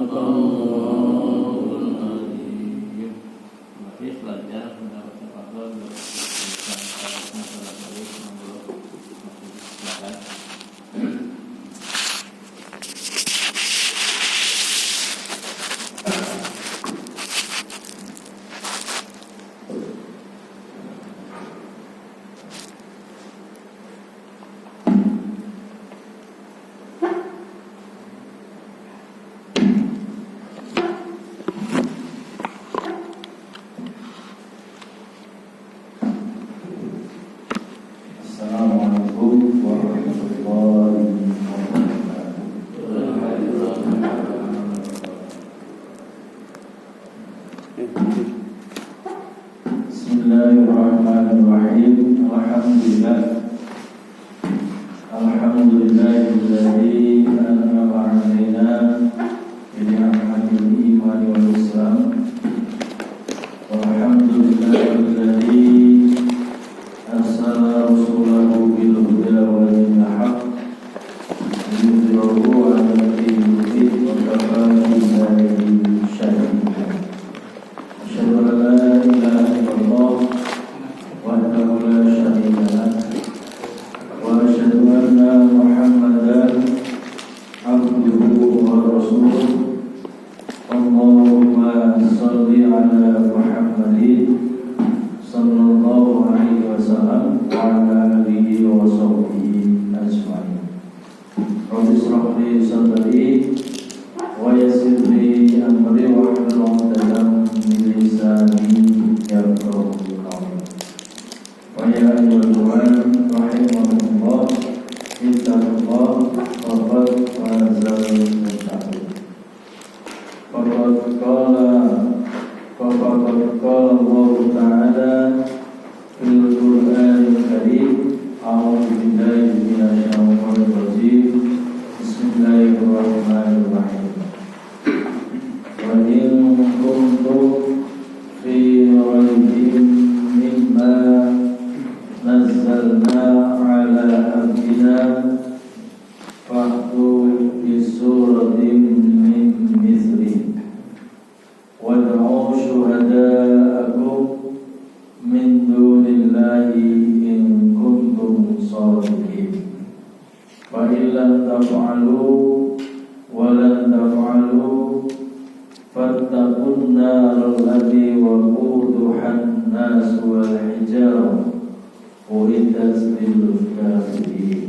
Sadaqallahul Adzim. Masih belajar mendapat tafadhol untuk masalah balik menurut silakan. Assalamualaikum warahmatullahi wabarakatuh. Bismillahirrahmanirrahim. Alhamdulillahilladzi an'ama 'alaina bi ni'matil iman wal islam. Walhamdulillahilladzi arsala rasulahu bil huda wa dinil haqq liyudhhirahu 'ala dinihi wa kafa billahi shahida. Asyhadu an la ilaha illallah wahdahu la syarika lah wa asyhadu anna Muhammadan abduhu wa rasuluh. Allahumma shalli ala Muhammadin sallallahu alaihi wasallam wa ala alihi wa sahbihi ajma'in. Rabbi shrah li sadri wa yassir li amri wahlul 'uqdatam min lisani yafqahu qawli. Wa ya ayyuhal rahimakumullah ittaqullah faqad fazal muttaqin. Faqad qala Allah Ta'ala fil Qur'anil Karim. A'udzu billahi minasyaitonir rajim. Bismillahirrahmanirrahim. Wa in kuntum fi raybin mimma nazzalna 'ala abdina fa'tu bi suratin min mithlihi wad'u syuhada'akum min dunillahi in kuntum shadiqin. Fa illam taf'alu wa lan taf'alu fattaqun naral lati waquduhan nas wal hijarah uiddat lil kafirin.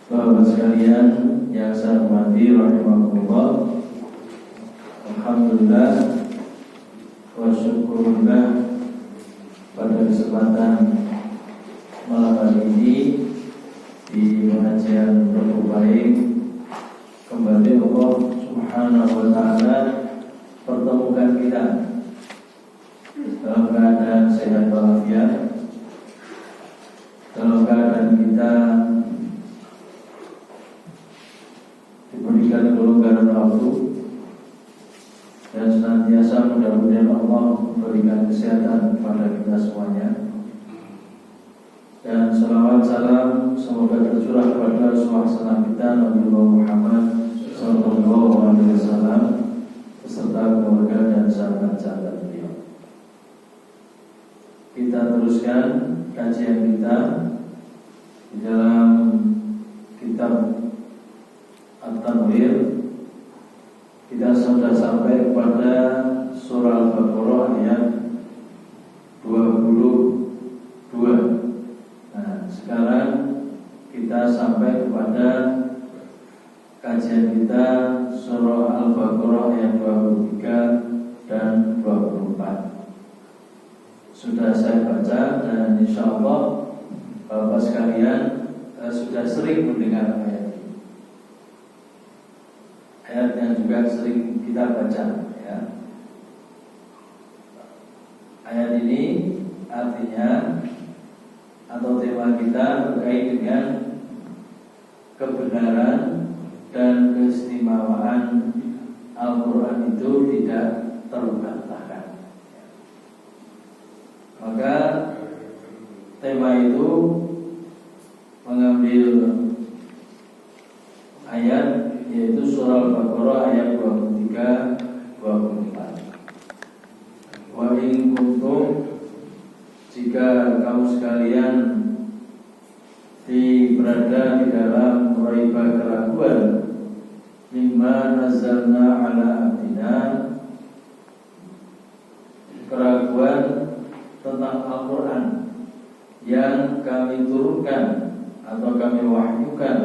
Bapak sekalian yang saya hormati rahimakumullah, alhamdulillah wa syukurillah, pada kesempatan malam hari ini di pengajian Rabu Baik kembali Allah Subhanahu wa Ta'ala pertemukan kita dalam keadaan sehat walafiat, dalam keadaan kita diberikan kelonggaran waktu, dan senantiasa mudah-mudahan Allah memberikan kesehatan kepada kita semuanya. Dan salawat salam semoga tercurah kepada suasana kita Nabi Muhammad sallallahu alaihi wasallam beserta keluarga dan sahabat-sahabat beliau. Kita teruskan kajian kita di dalam kitab At-Tanwir. Kita sudah sampai kepada surah Al-Baqarah ayat 22. Nah, sekarang kita sampai kepada kajian kita surah Al-Baqarah ayat 23 dan 24. Sudah saya baca dan insya Allah Bapak sekalian sudah sering mendengar ayat ini. Ayat yang juga sering kita baca, ya. Ayat ini artinya atau tema kita terkait dengan kebenaran dan keistimewaan Al-Quran itu tidak terbantahkan. Maka tema itu mengambil ayat sekalian berada di dalam raibah keraguan mimma nazzalna ala abdina, keraguan tentang Al-Quran yang kami turunkan atau kami wahyukan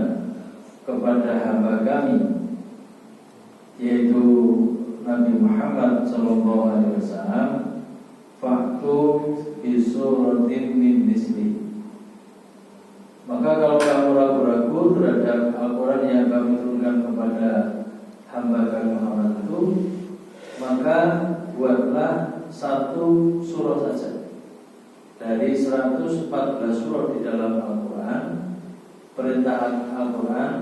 kepada hamba kami, yaitu Nabi Muhammad SAW. Faktu bisuratin min misli. Maka kalau kamu ragu-ragu terhadap Al-Quran yang kami turunkan kepada hamba kami Muhammad itu, maka buatlah satu surah saja dari 114 surah di dalam Al-Quran. Perintah Al-Quran,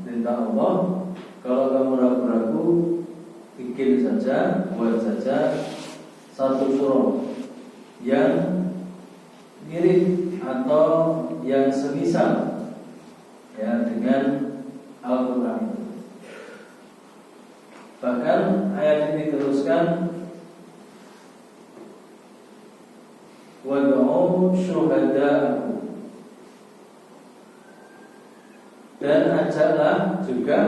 perintah Allah. Kalau kamu ragu-ragu, bikin saja, buat saja satu surah yang mirip atau yang semisal ya dengan Al-Quran. Bahkan ayat ini teruskan, wad'u syuhada'akum, dan ajaklah juga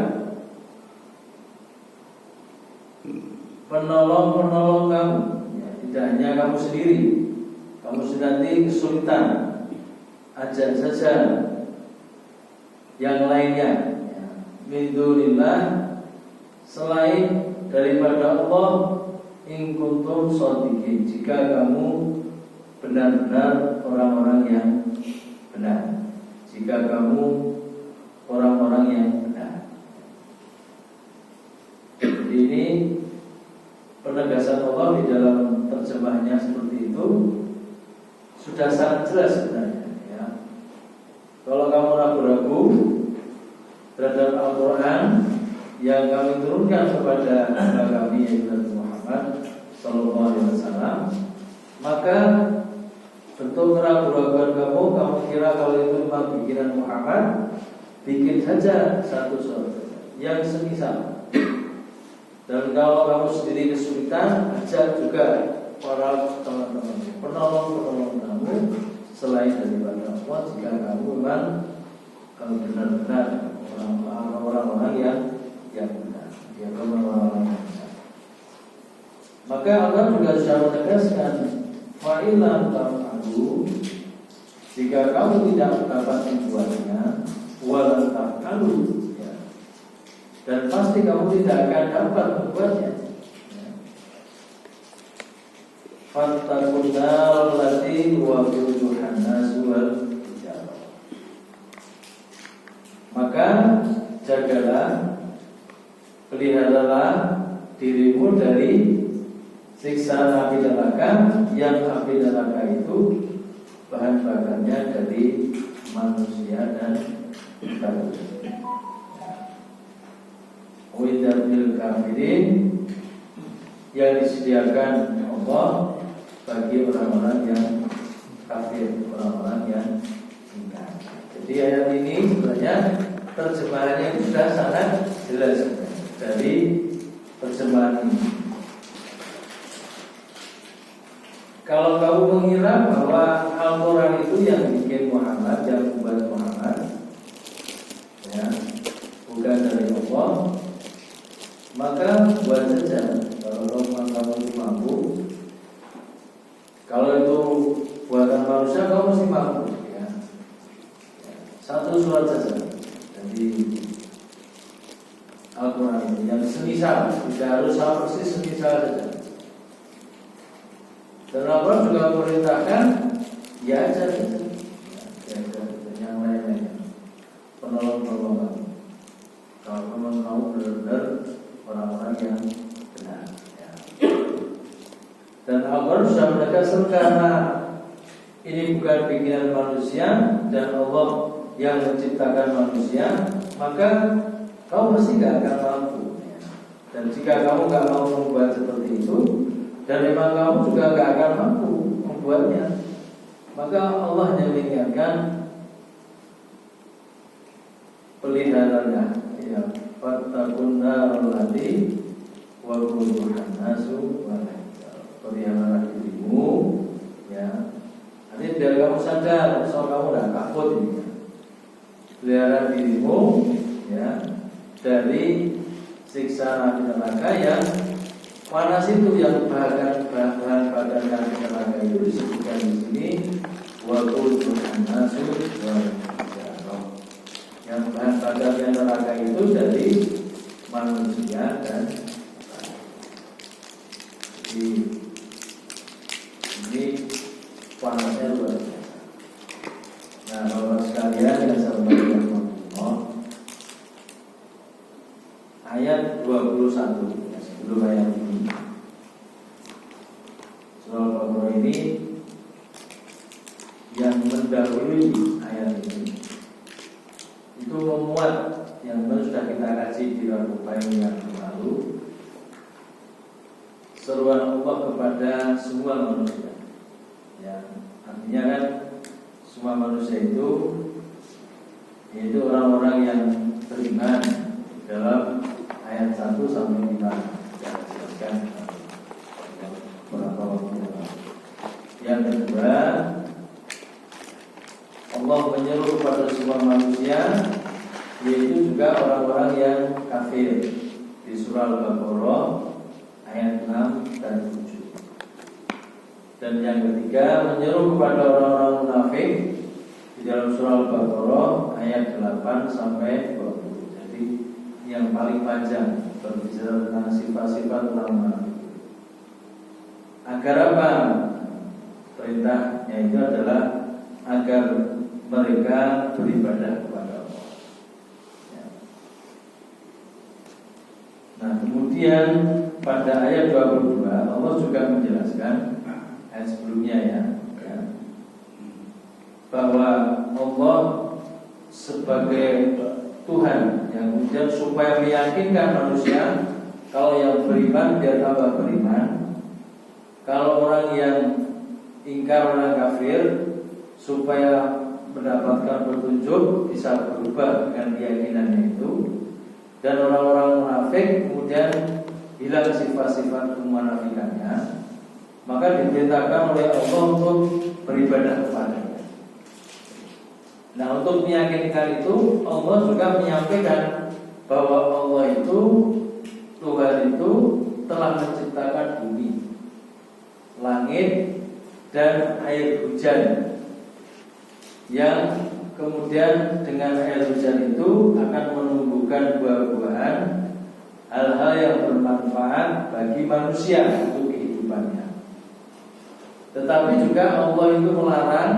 penolong-penolong kamu, ya, tidak hanya kamu sendiri. Kamu nanti kesulitan, ajak saja yang lainnya, ya. Min dunillah, selain daripada Allah, in kuntum shodiqin, jika kamu benar-benar orang-orang yang benar, jika kamu orang-orang yang benar. Jadi ini penegasan Allah di dalam terjemahnya seperti itu sudah sangat jelas sebenarnya, ya. Kalau kamu ragu-ragu terhadap Al-Quran yang kami turunkan kepada kami, yaitu Nabi Muhammad SAW, maka bentuk keraguan kamu kira kalau itu memang bikinan Muhammad, bikin saja satu surah yang semisal. Dan kalau kamu sendiri kesulitan, ajak juga para teman-teman, penolong-penolong kamu selain daripada Allah, jika kamu memang benar-benar orang-orang yang benar, ya, orang-orang yang benar. Maka Allah juga sudah menegaskan, fa'ilam taf'alu, jika kamu tidak dapat membuatnya, walan taf'alu, ya, dan pasti kamu tidak akan dapat membuatnya. Fattaqun nar allati waquduha an-nas wal hijarah. Maka jagalah, peliharalah dirimu dari siksa api neraka, yang api neraka itu bahan bakarnya dari manusia dan batu. Widatil kafirin, yang disediakan Allah bagi orang-orang yang kafir, orang-orang yang ingkar. Jadi ayat ini sebenarnya terjemahannya itu sudah sangat jelas dari terjemahan ini. Kalau kamu mengira bahwa Al-Quran itu yang bikin Muhammad, yang membuat Muhammad, ya, bukan dari Allah, maka buat saja. Kalau kamu mampu, kalau itu buatan manusia, kamu mesti mampu, ya. Satu surat saja. Jadi Al-Quran ini yang semisal, tidak harus sama persis, semisal saja. Dan Allah juga memerintahkan, ya aja, yang lain-lainnya, penolong-penolong. Kalau kamu mau benar-benar orang-orang yang benar, ya. Dan Allah sudah menegaskan, karena ini bukan bikinan manusia dan Allah yang menciptakan manusia, maka kamu mesti gak akan mampu, ya. Dan jika kamu gak mau membuat seperti itu, dan memang kamu juga gak akan mampu membuatnya, maka Allah yang mengingatkan, peliharalah, ya, fattaqun nar allati waquduha an-nasu wal hijarah. Peliharalah dirimu, ya. Artinya biar kamu kamu sadar, soal kamu tidak takut ini. Pelihara dirimu ya dari siksa api neraka yang panas itu, yang bahan bakar api neraka itu disebutkan di sini waktu nasu yang bahan bakar neraka itu dari manusia dan ini panasnya luar biasa. Nah, Bapak sekalian yang saya bacakan ayat 21 ya, sebelum ayat ini. Surah Al-Baqarah ini yang mendahului ayat ini itu memuat yang sudah kita kaji di Rabupai yang lalu, seruan Allah kepada semua manusia. Ya, artinya kan semua manusia itu yaitu orang-orang yang beriman dalam ayat 1 sampai 5 yang dijelaskan beberapa waktu yang lalu. Yang kedua, Allah menyeru kepada semua manusia, yaitu juga orang-orang yang kafir di surah Al-Baqarah ayat 6 dan 7. Dan yang ketiga, menyeru kepada orang-orang munafik di dalam surah Al-Baqarah ayat 8 sampai 20. Jadi yang paling panjang berbicara tentang sifat-sifat orang munafik. Agar apa? Perintahnya itu adalah agar mereka beribadah kepada Allah. Ya. Nah, kemudian pada ayat 22 Allah juga menjelaskan ayat sebelumnya ya, bahwa Allah sebagai Tuhan yang kemudian supaya meyakinkan manusia kalau yang beriman biar tambah beriman, kalau orang yang ingkar, orang kafir, supaya mendapatkan petunjuk bisa berubah dengan keyakinannya itu, dan orang-orang munafik kemudian hilang sifat-sifat kemunafikannya, maka diperintahkan oleh Allah untuk beribadah kepadanya. Nah, untuk meyakinkan itu Allah juga menyampaikan bahwa Allah itu, Tuhan itu telah menciptakan bumi, langit, dan air hujan, yang kemudian dengan air hujan itu akan menumbuhkan buah-buahan, hal-hal yang bermanfaat bagi manusia untuk kehidupannya. Tetapi juga Allah itu melarang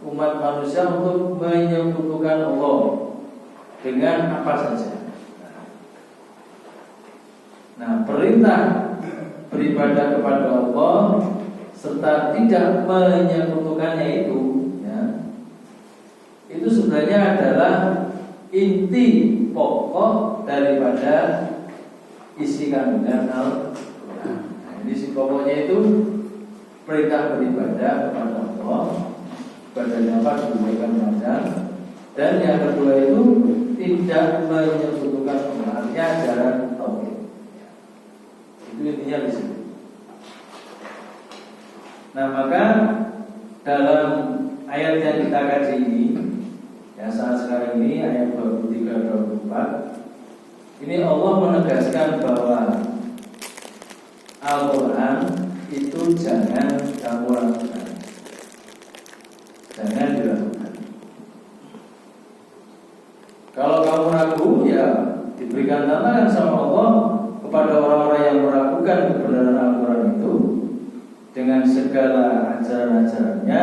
umat manusia untuk menyekutukan Allah dengan apa saja. Nah, perintah beribadah kepada Allah serta tidak menyekutukannya itu sebenarnya adalah inti pokok daripada isi kandungan Al-Quran. Nah, isi pokoknya itu perintah beribadah kepada Allah, ibadahnya apa diberikan macam, dan yang kedua itu tidak menyekutukan Allah, artinya ajaran tauhid. Itu intinya di sini. Nah, maka dalam ayat yang kita kaji ini, yang saat sekarang ini ayat 23-24, ini Allah menegaskan bahwa Al-Quran itu jangan kamu lakukan, jangan dilakukan. Kalau kamu ragu, ya diberikan tantangan sama Allah kepada orang-orang yang meragukan kebenaran Al-Quran itu dengan segala ajaran-ajarannya,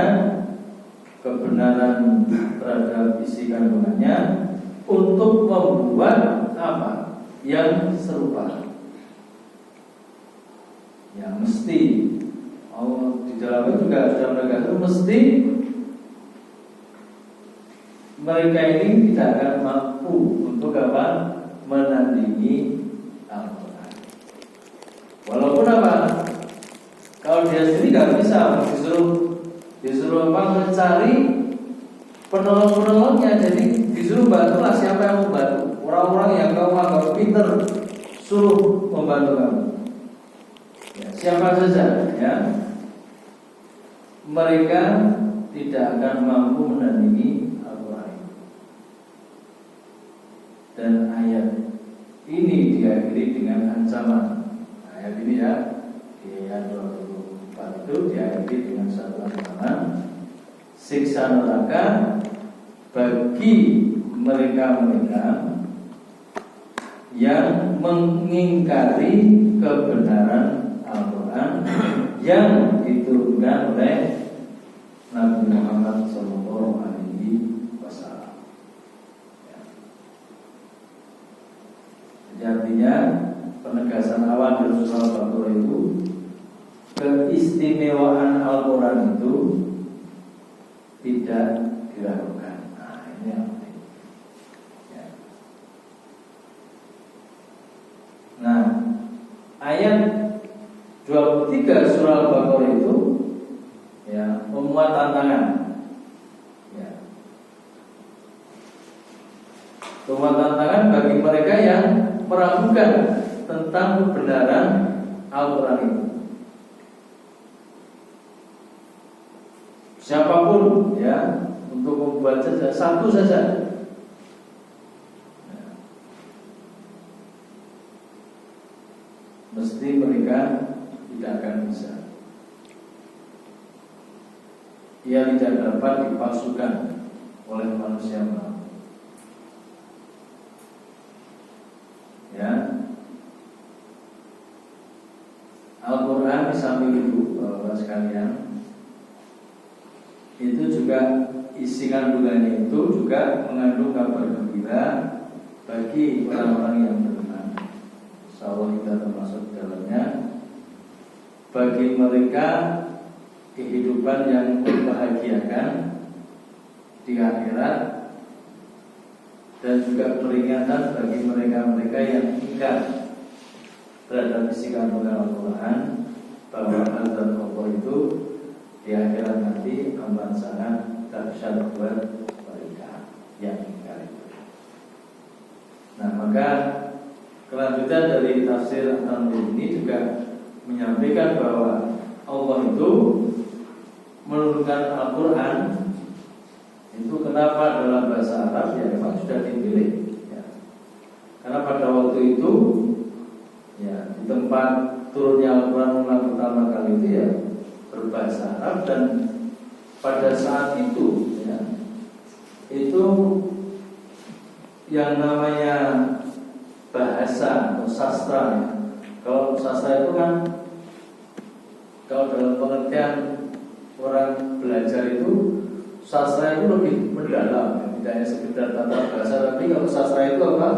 kebenaran terhadap isi kandungannya, untuk membuat apa? Yang serupa. Yang mesti Allah di dalamnya juga sudah menegaskan mesti mereka ini tidak akan mampu untuk apa? Menandingi Al-Quran. Walaupun apa? Kalau dia sendiri nggak bisa, disuruh apa? Mencari penolong-penolongnya. Jadi disuruh bantulah siapa yang mau bantu. Orang-orang yang kamu anggap pinter, suruh membantu kamu. Ya, siapa saja, ya. Mereka tidak akan mampu menandingi Al-Quran. Dan ayat ini diakhiri dengan ancaman. Ayat ini ya, di ayat 24 itu diakhiri dengan satu ancaman, siksa neraka bagi mereka-mereka yang mengingkari kebenaran Al-Quran yang diturunkan oleh Nabi Muhammad Sallallahu Alaihi Wasallam. Jadi artinya penegasan awal dari surah Al-Baqarah itu, keistimewaan Al-Quran itu tidak diragukan. Nah, ini yang penting. Ya. Nah, ayat 23 surah Al-Baqarah itu ya memuat tantangan. Ya. Memuat tantangan bagi mereka yang meragukan tentang kebenaran Al-Quran itu. Siapapun ya, untuk membaca satu saja ya, mesti mereka tidak akan bisa. Ia tidak dapat dipalsukan oleh manusia manapun. Ya, Al-Quran di samping itu, Bapak sekalian, itu juga isi kandungannya itu juga mengandung kabar gembira bagi orang-orang yang beriman. Insyaallah kita termasuk dalamnya. Bagi mereka kehidupan yang membahagiakan di akhirat, dan juga peringatan bagi mereka-mereka yang ingkar terhadap isi kandungan Al-Quran, bahwa azab Allah itu di akhirat nanti amat sangat dahsyat buat mereka yang ingkar itu. Nah, maka kelanjutan dari tafsir At-Tanwir ini juga menyampaikan bahwa Allah itu menurunkan Al-Quran itu kenapa dalam bahasa Arab, ya memang sudah dipilih ya. Karena pada waktu itu ya, di tempat turunnya Al-Quran pertama kali itu ya berbahasa Arab, dan pada saat itu ya, itu yang namanya bahasa atau sastra ya. Kalau sastra itu kan, kalau dalam pengertian orang belajar itu, sastra itu lebih mendalam ya. Tidak hanya sekedar tata bahasa, tapi kalau sastra itu apa?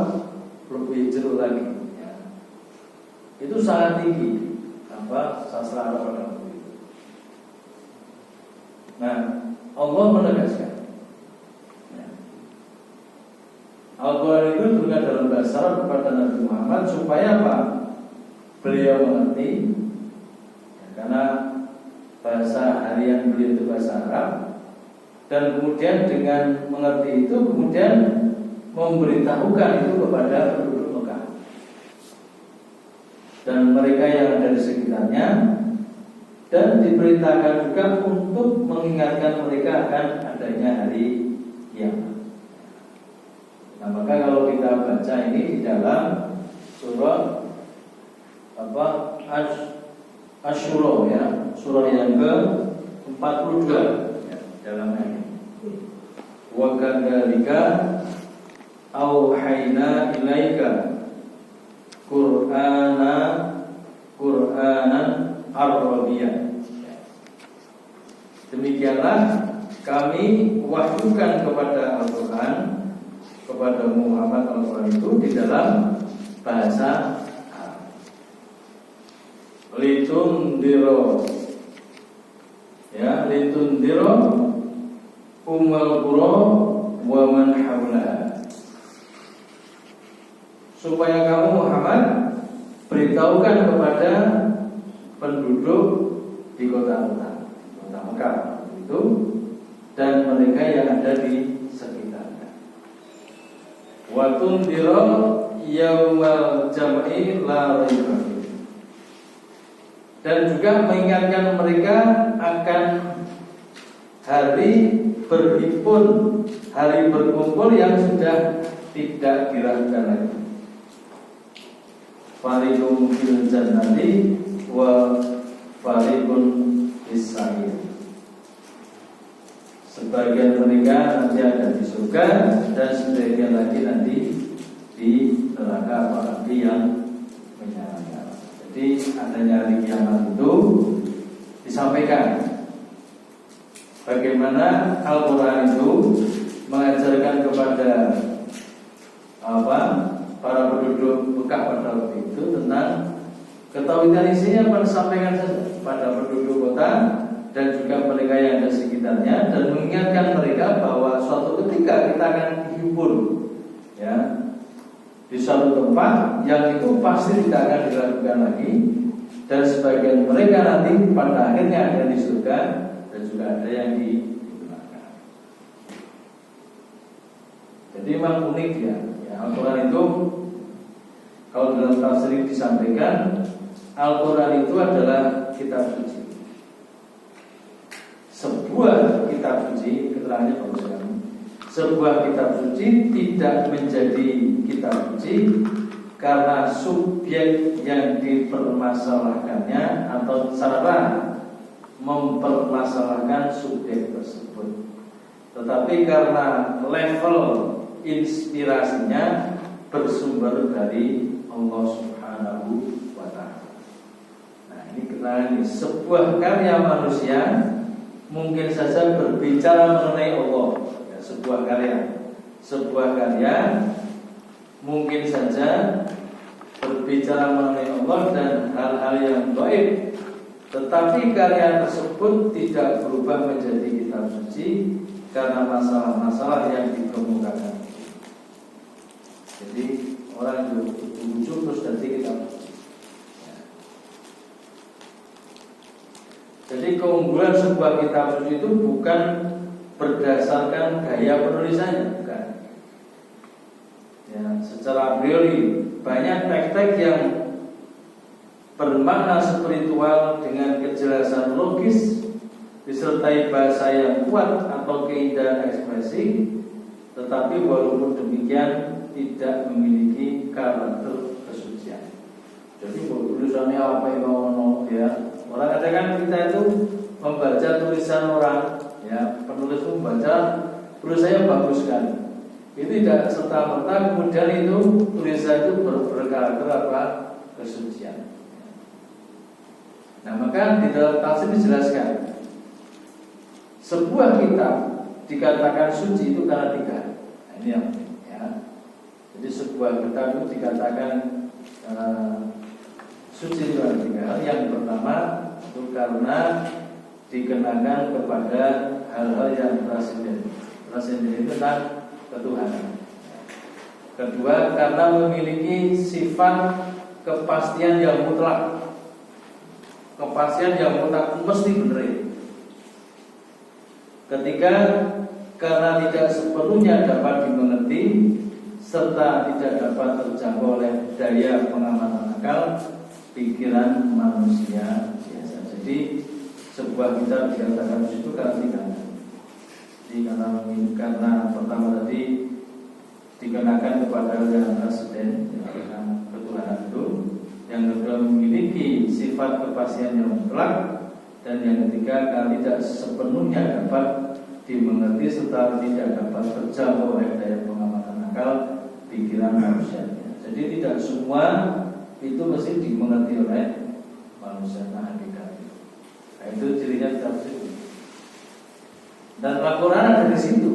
Lebih jauh lagi ya. Itu sangat tinggi apa sastra Arab pada waktu itu. Nah, Allah menegaskan ya, Al-Quran itu juga dalam bahasa Arab kepada Nabi Muhammad supaya apa? Beliau mengerti ya, karena bahasa harian beliau itu bahasa Arab, dan kemudian dengan mengerti itu kemudian memberitahukan itu kepada penduduk Mekah dan mereka yang ada di sekitarnya, dan diperintahkan juga untuk mengingatkan mereka akan adanya hari kiamat. Nah, maka kalau kita baca ini di dalam surah apa Asy-Syura ya, surah yang ke-42 ya, dalamnya ini. Wa kadzalika auhayna ilaika Qur'anan Arabiyyan. Demikianlah kami wahyukan kepada Al-Quran, kepada Muhammad Al-Quran itu di dalam bahasa Arab. Litundiro ya, litundiro ummul qura wa man haulaha, supaya kamu Muhammad beritahukan kepada penduduk di kota-kota Mekah itu dan mereka yang ada di sekitarnya. Wa tundiro yaumal jam'i la raiba fihi, dan juga mengingatkan mereka akan hari berhimpun, hari berkumpul yang sudah tidak diragukan lagi. Fariqum fil jannati wa fariqun fis sa'ir. Sebagian mereka nanti ada di surga dan sebagian lagi nanti di neraka api yang menyala-nyala. Jadi adanya hari kiamat itu disampaikan bagaimana Al-Quran itu mengajarkan kepada para penduduk Mekah pada waktu itu tentang ketahuian isinya pada sampaikan saja pada penduduk kota dan juga mereka yang ada sekitarnya, dan mengingatkan mereka bahwa suatu ketika kita akan dihimpun ya di suatu tempat yang itu pasti tidak akan dilakukan lagi, dan sebagian mereka nanti pada akhirnya ada di surga dan juga ada yang di neraka. Jadi memang unik ya. Al-Quran itu kalau dalam tafsir disampaikan, Al-Quran itu adalah kitab suci. Sebuah kitab suci, keterangannya bagus sekali. Sebuah kitab suci tidak menjadi kitab suci karena subjek yang dipermasalahkannya atau cara mempermasalahkan subjek tersebut, tetapi karena level inspirasinya bersumber dari Allah Subhanahu wa Ta'ala. Nah, ini keterangan ini. Sebuah karya manusia mungkin saja berbicara mengenai Allah. Ya, sebuah karya mungkin saja berbicara mengenai Allah dan hal-hal yang gaib, tetapi karya tersebut tidak berubah menjadi kitab suci karena masalah-masalah yang dikemukakan. Jadi orang yang lucu terus nanti kita. Jadi keunggulan sebuah kitab suci itu bukan berdasarkan gaya penulisannya, bukan. Ya, secara priori banyak teks-teks yang bermakna spiritual dengan kejelasan logis disertai bahasa yang kuat atau keindahan ekspresi, tetapi walaupun demikian tidak memiliki karakter kesucian. Jadi tulisannya apa yang mau ya. Orang kadang kita itu membaca tulisan orang, ya penulis itu membaca tulisannya bagus sekali. Itu tidak serta merta kemudian itu tulisan itu berkarakter apa kesucian. Nah maka di dalam tafsir dijelaskan sebuah kitab dikatakan suci itu karena tiga. Nah, ini yang penting ya. Jadi sebuah kitab itu dikatakan suci itu karena tiga hal. Yang pertama itu karena dikenakan kepada hal-hal yang transenden itu tentang ketuhanan. Kedua, karena memiliki sifat kepastian yang mutlak. Kepastian yang mutlak mesti benar. Ketiga, karena tidak sepenuhnya dapat dimengerti serta tidak dapat terjangkau oleh daya pengamatan akal pikiran manusia biasa. Jadi sebuah kitab dikatakan itu karena tiga. Jadi karena pertama tadi dikenakan kepada yang transenden, yang ketuhanan itu. Yang kedua memiliki sifat kepastian yang mutlak, dan yang ketiga karena tidak sepenuhnya dapat dimengerti serta tidak dapat terjangkau oleh daya pengamatan akal pikiran manusia. Jadi tidak semua itu mesti dimengerti oleh manusia. Nah, itu cirinya kitab suci. Dan Al-Quran ada di situ.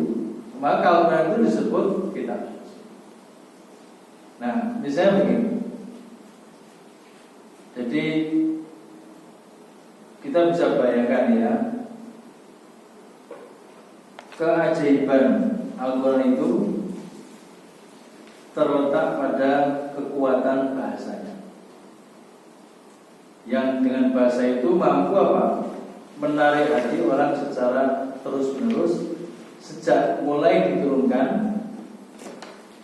Maka Al-Quran itu disebut kitab suci. Nah, misalnya begini. Jadi kita bisa bayangkan ya, keajaiban Al-Quran itu terletak pada kekuatan bahasanya, yang dengan bahasa itu mampu apa? Menarik hati orang secara terus-menerus sejak mulai diturunkan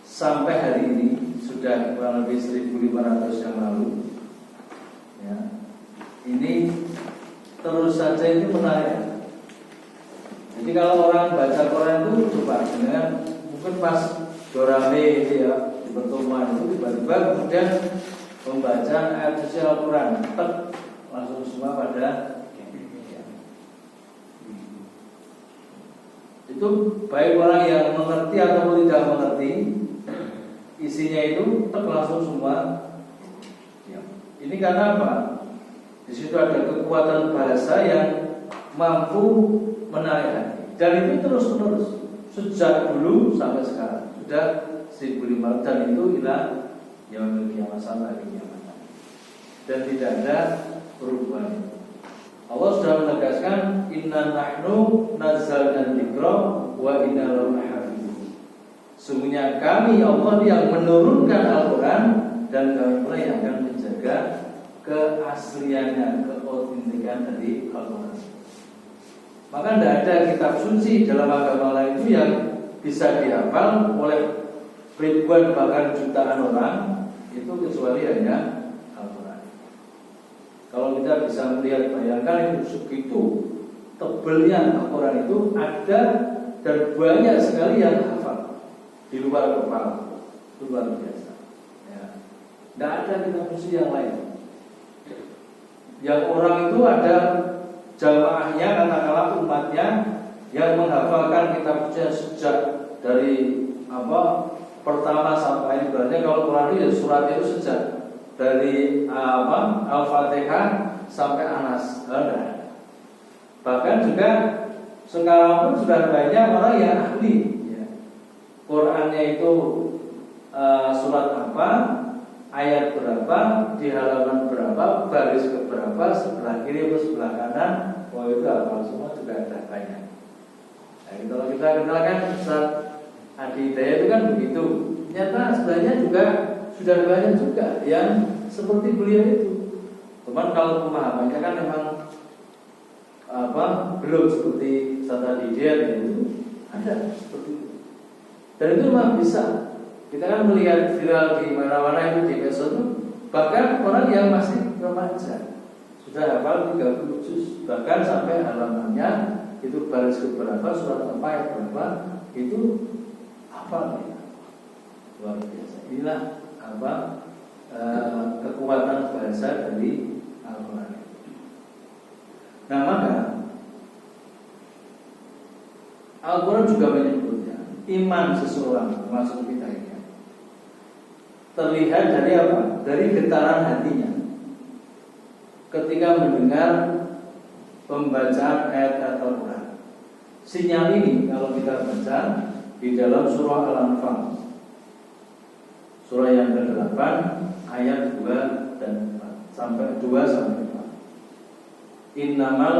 sampai hari ini, sudah kurang lebih 1500 yang lalu. Ya, ini terus saja itu menarik. Jadi kalau orang baca Quran itu coba dengan mungkin pas dorame itu ya di pertemuan itu tiba-tiba kemudian membaca ayat suci Al-Quran langsung semua pada itu baik orang yang mengerti ataupun tidak mengerti isinya itu langsung semua ya. Ini karena apa? Di situ ada kekuatan bahasa yang mampu menarik hati dan itu terus menerus sejak dulu sampai sekarang sudah 1500 dan itu ilah yaumil qiyamah sampai hari kiamat dan tidak ada perubahan. Allah sudah menegaskan inna nahnu nazzalna dzikra wa inna lahu lahafizun. Sungguhnya kami Allah yang menurunkan Al-Quran dan kami pula yang akan menjaga keasliannya, keautentikan dari Al-Quran. Maka tidak ada kitab suci dalam agama lain itu yang bisa dihafal oleh ribuan bahkan jutaan orang itu kecuali hanya Al-Quran. Kalau kita bisa melihat bayangkan itu segitu tebelnya Al-Quran itu ada dan banyak sekali yang hafal di luar kepala, itu luar biasa. Ya. Tidak ada kitab suci yang lain. Yang orang itu ada jamaahnya, katakanlah umatnya yang menghafalkan kitab suci sejak dari pertama sampai ibaratnya kalau Quran itu surat itu sejak dari Al-Fatihah sampai Anas. Bahkan juga sekarang pun sudah banyak orang yang ahli ya. Qurannya itu surat apa, ayat berapa, di halaman berapa, baris keberapa, sebelah kiri atau sebelah kanan. Itu hafal semua juga ada banyak. Nah, kalau kita kenalkan Ustaz Adi Hidayat itu kan begitu. Ternyata sebenarnya juga sudah banyak juga yang seperti beliau itu. Cuman kalau pemahamannya kan memang belum seperti Ustaz Adi Hidayat itu ada seperti itu. Dan itu memang bisa. Kita kan melihat viral di mana-mana itu di medsos itu, bahkan orang yang masih remaja sudah hafal 30 juz, bahkan sampai halamannya itu baris keberapa, surat apa, ayat berapa, itu hafal ya. Luar biasa. Inilah kekuatan bahasa dari Al-Quran. Nah maka Al-Quran juga menyebutnya iman seseorang termasuk kita ini terlihat dari apa? Dari getaran hatinya ketika mendengar pembacaan ayat Al-Quran. Sinyal ini kalau kita baca di dalam surah Al-Anfal, surah yang ke-8 ayat 2 dan 4 sampai 2 sampai 4. Innamal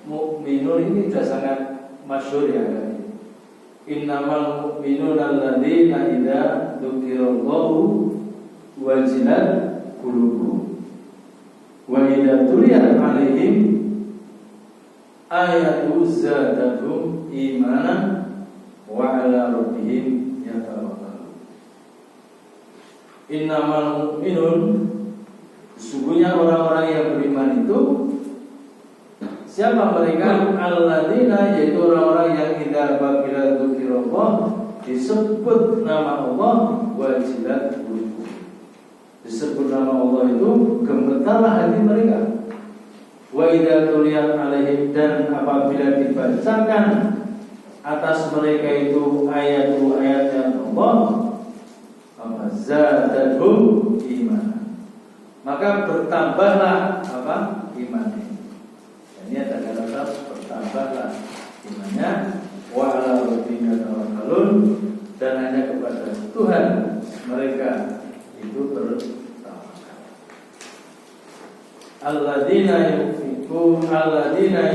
mu'minun ini sudah sangat masyhur ya kan. Innamal mu'minuna alladzina idza dzukirallahu wajilat qulubuhum wa idza tuliyat 'alaihim ayatu zadatuhum imanan wa 'ala rabbihim yatawakkalun. Innamal mu'minun, sesungguhnya orang-orang yang beriman itu siapa mereka? Alladzina, yaitu orang-orang yang idza dzukira dzikirallah, disebut nama Allah, wajilat qulubuhum, disebut nama Allah itu gemetarlah hati mereka. Wa idza tuliyat 'alaihim, dan apabila dibacakan atas mereka itu ayat-ayat Allah, zadatuhum iman, maka bertambahlah imannya. Ini ada kata bertambahlah imannya, wa 'ala rabbihim yatawakkalun, dan hanya kepada Tuhan mereka itu bertawakal. Alladzina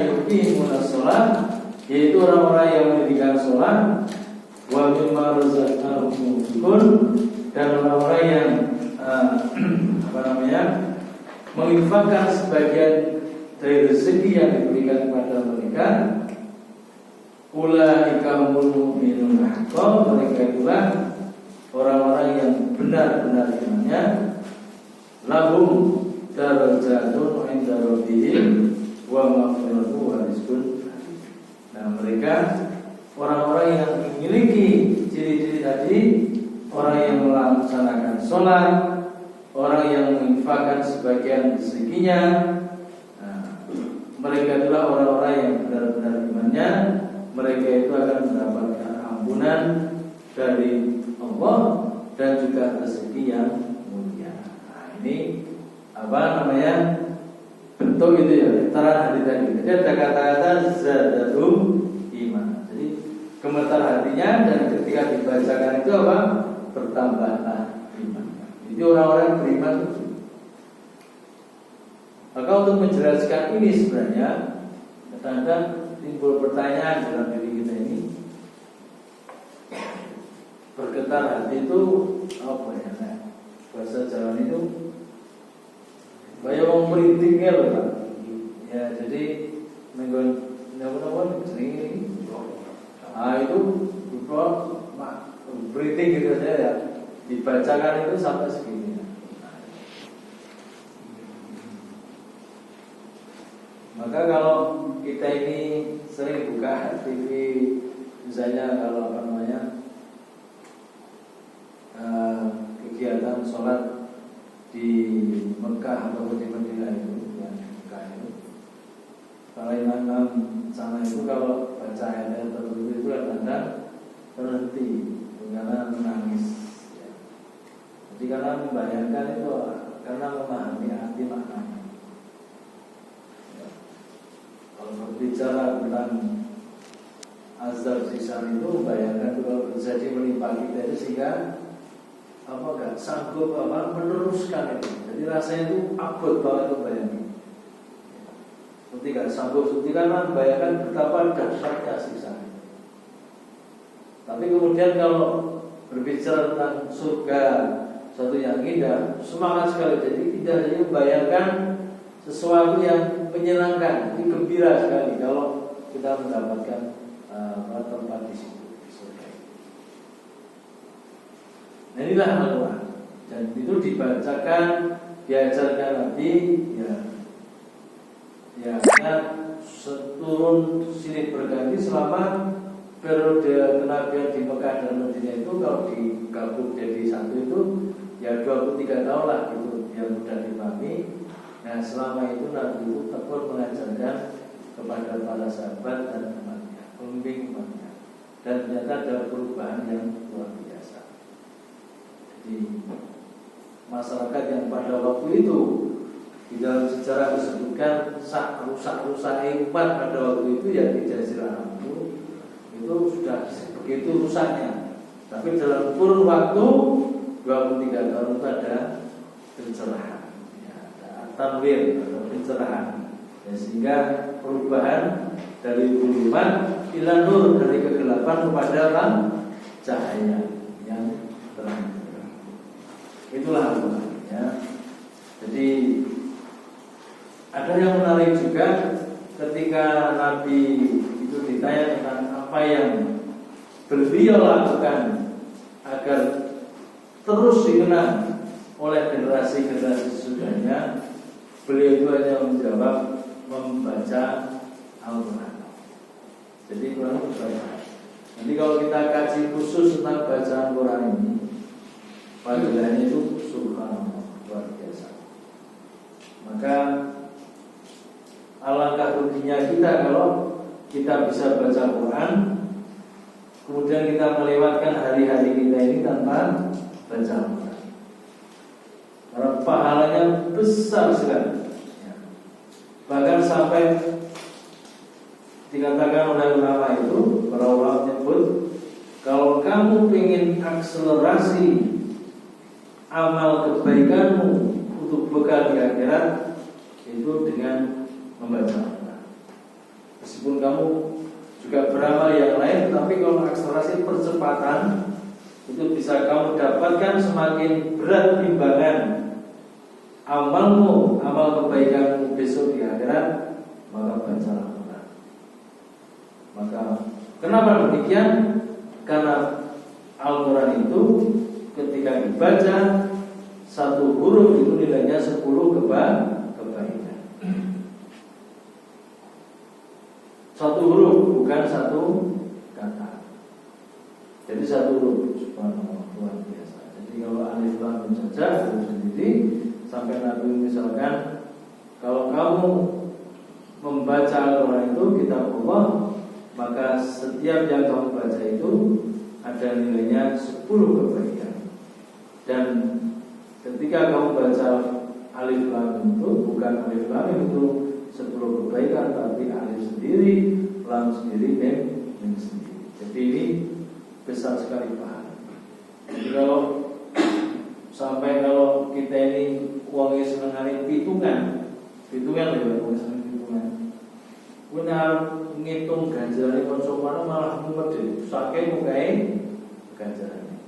yuqimunas shalah, yaitu orang-orang yang mendirikan sholat, wa mimma razaqnahum yunfiqun, dan orang-orang yang menginfakkan sebagian dari rezeki yang diberikan kepada mereka. Ulaika humul mu'minun haqqan, mereka itulah orang-orang yang benar-benar imannya. Lahum darajatun 'inda rabbihim wa maghfiratun wa rizqun. Nah, Nah, mereka orang-orang yang memiliki ciri-ciri tadi, orang yang melaksanakan sholat, orang yang menginfakkan sebagian rezekinya. Nah, mereka itulah orang-orang yang benar-benar imannya. Mereka itu akan mendapatkan ampunan dari Allah dan juga rezeki yang mulia. Nah, ini bentuk itu ya, getaran hati tadi. Jadi ada kata-kata zadatum iman. Jadi gemetar hatinya dan ketika dibacakan itu bertambahlah iman. Itu orang-orang yang beriman itu. Maka untuk menjelaskan ini sebenarnya kadang-kadang timbul pertanyaan dalam diri kita ini. Bergetar hati itu apa ya? Nah, bahasa Jawa itu kayak wong meritingnya loh Pak. Ya jadi menggon ini. Itu berupa breathing gitu saja ya. Dibacakan itu sampai segini. Maka kalau kita ini sering buka TV, misalnya kalau kegiatan sholat di Mekah atau di Madinah itu, yang Mekah itu, kalau imam sana itu kalau baca ayat tertentu itu kadang berhenti karena menangis. Jadi karena membayangkan itu, karena memahami arti maknanya. Kalau berbicara tentang azab siksa itu, bayangkan kalau terjadi menimpa kita itu sehingga gak sanggup meneruskan itu. Jadi rasanya itu abot banget itu bayangin. Seperti gak sanggup, seperti karena bayangkan betapa dahsyatnya siksa. Tapi kemudian kalau berbicara tentang surga, satu yang indah, semangat sekali. Jadi tidak hanya membayangkan sesuatu yang menyenangkan, ini gembira sekali kalau kita mendapatkan tempat di situ. Nah, inilah Al-Quran. Dan itu dibacakan, diajarkan Nabi, seturun silih berganti selama periode kenabian di Mekah dan Madinah itu. Kalau digabung jadi satu itu, 23 tahun lah gitu, yang mudah dipahami. Nah, selama itu Nabi itu tekun mengajarkan kepada para sahabat dan umatnya, pembimbing umatnya. Dan ternyata ada perubahan yang luar biasa. Di masyarakat yang pada waktu itu di dalam sejarah disebutkan rusak-rusak umat pada waktu itu ya di Jazirah Arab itu sudah begitu rusaknya. Tapi dalam kurun waktu 23 tahun itu ada pencerahan, ada tanwir, ada pencerahan, sehingga perubahan dari zulumat ila nur, dari kegelapan kepada cahaya yang terang. Itulah Al-Quran ya. Jadi ada yang menarik juga ketika Nabi itu ditanya tentang apa yang beliau lakukan agar terus dikenang oleh generasi-generasi sesudahnya. Beliau itu hanya menjawab membaca Al-Quran. Jadi Quran itu baca. Nanti kalau kita kaji khusus tentang bacaan Quran ini, panggilannya itu subhanallah, luar biasa. Maka alangkah ruginya kita kalau kita bisa baca Quran, kemudian kita melewatkan hari-hari kita ini tanpa baca Quran. Karena pahalanya besar sekali. Bahkan sampai dikatakan oleh ulama itu, para ulama menyebut, kalau kamu ingin akselerasi amal kebaikanmu untuk bekal di akhirat, itu dengan membaca Al-Quran. Meskipun kamu juga beramal yang lain, tapi kalau akselerasi percepatan, itu bisa kamu dapatkan semakin berat timbangan amalmu, amal kebaikanmu besok di akhirat, maka baca Al-Quran. Maka kenapa demikian? Karena Al-Quran itu ketika dibaca, satu huruf itu nilainya 10 kebaikan. Satu huruf, bukan bukan satu kata. Jadi satu huruf. Subhanallah, luar biasa. Jadi kalau alif lam mim saja itu sendiri sampai Nabi misalkan kalau kamu membaca Al-Quran itu kitab Allah, maka setiap yang kamu baca itu ada nilainya 10 kebaikan. Dan ketika kamu baca alif lam itu bukan alif lam itu 10 kebaikan, tapi alif sendiri, lam sendiri, mim sendiri. Jadi ini besar sekali pahala. Jadi kalau sampai kalau kita ini uangnya senang hitungan ya, uang senang hitungan. Benar ngitung ganjarannya konsumen malah mumet deh. Saking mukai ganjarannya.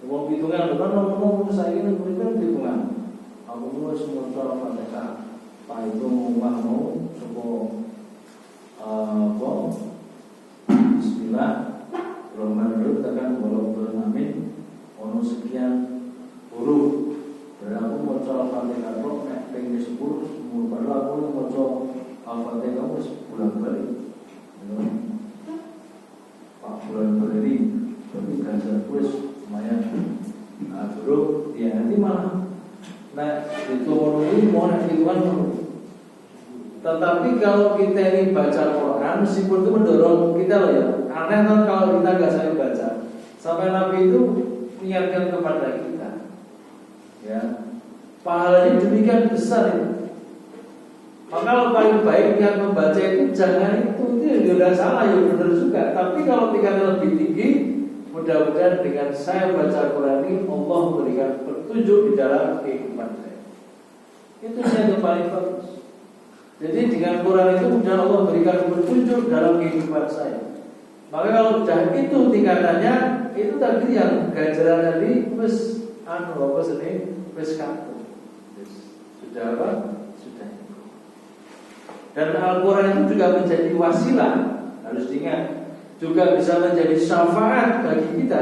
Uang hitungan bukan nomor saya ini berikan hitungan. Aku mulai semua cara Fatihah. Pak itu mau apa? Bismillah. Rahmanirrahim tekan walau amin. Ono sekian huruf. Dan aku mau cara Fatihah kok pengen 10 semua. Padahal aku mau coba Al-Fatihah kamu sebulan balik. Pak bulan balik. Tapi ganjar kuis lumayan. Bro, ya nanti malah itu ini mau hitungan. Tetapi kalau kita ini baca Quran, meskipun itu mendorong kita loh ya. Aneh kan kalau kita nggak sampai baca. Sampai Nabi itu mengingatkan kepada kita, ya, pahalanya demikian besar itu. Maka kalau paling baik yang membaca itu jangan itu udah salah ya benar juga. Tapi kalau tingkatnya lebih tinggi, mudah-mudahan dengan saya baca Quran ini Allah memberikan petunjuk di dalam kehidupan saya. Itu yang paling bagus. Jadi dengan Quran itu mudah Allah memberikan petunjuk dalam kehidupan saya. Maka kalau sudah itu tingkatannya, itu tadi yang ganjaran tadi wis wis kaku. Sudah apa? Sudah. Dan Al-Quran itu juga menjadi wasilah, harus diingat, juga bisa menjadi syafaat bagi kita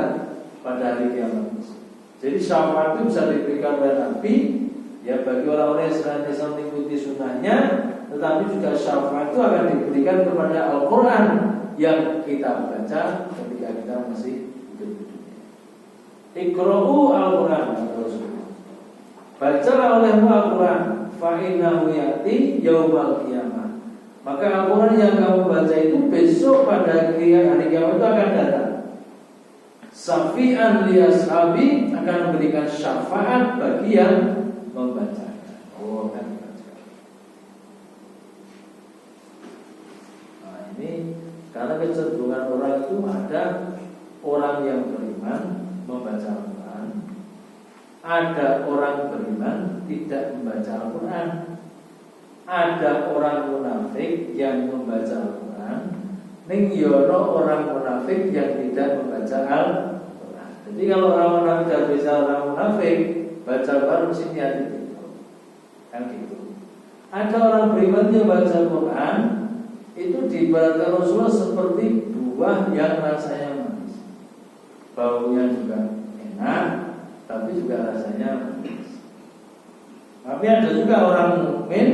pada hari kiamat. Jadi syafaat itu bisa diberikan oleh Nabi, ya bagi orang-orang yang senantiasa mengikuti sunnahnya, tetapi juga syafaat itu akan diberikan kepada Al-Quran yang kita baca ketika kita masih hidup di dunia. Iqra'u Al-Quran, bacalah olehmu Al-Quran, fa'innahu ya'ti yaumal qiyamah. Maka Al-Quran yang kamu baca itu besok pada hari kiamat itu akan datang. Syafi'an li ashabi, akan memberikan syafaat bagi yang membaca. Oh, kan baca. Nah, ini karena kecenderungan orang itu ada orang yang beriman membaca Al-Quran, ada orang beriman tidak membaca Al-Quran. Ada orang munafik yang membaca Al-Quran, ning yono orang munafik yang tidak membaca Al-Quran. Jadi kalau orang munafik tidak bisa orang munafik, baca Al-Quran mesti hati itu. Kan gitu. Ada orang beriman yang baca Al-Quran, itu diibaratkan Rasulullah seperti buah yang rasanya manis. Baunya juga enak, tapi juga rasanya manis. Tapi ada juga orang mukmin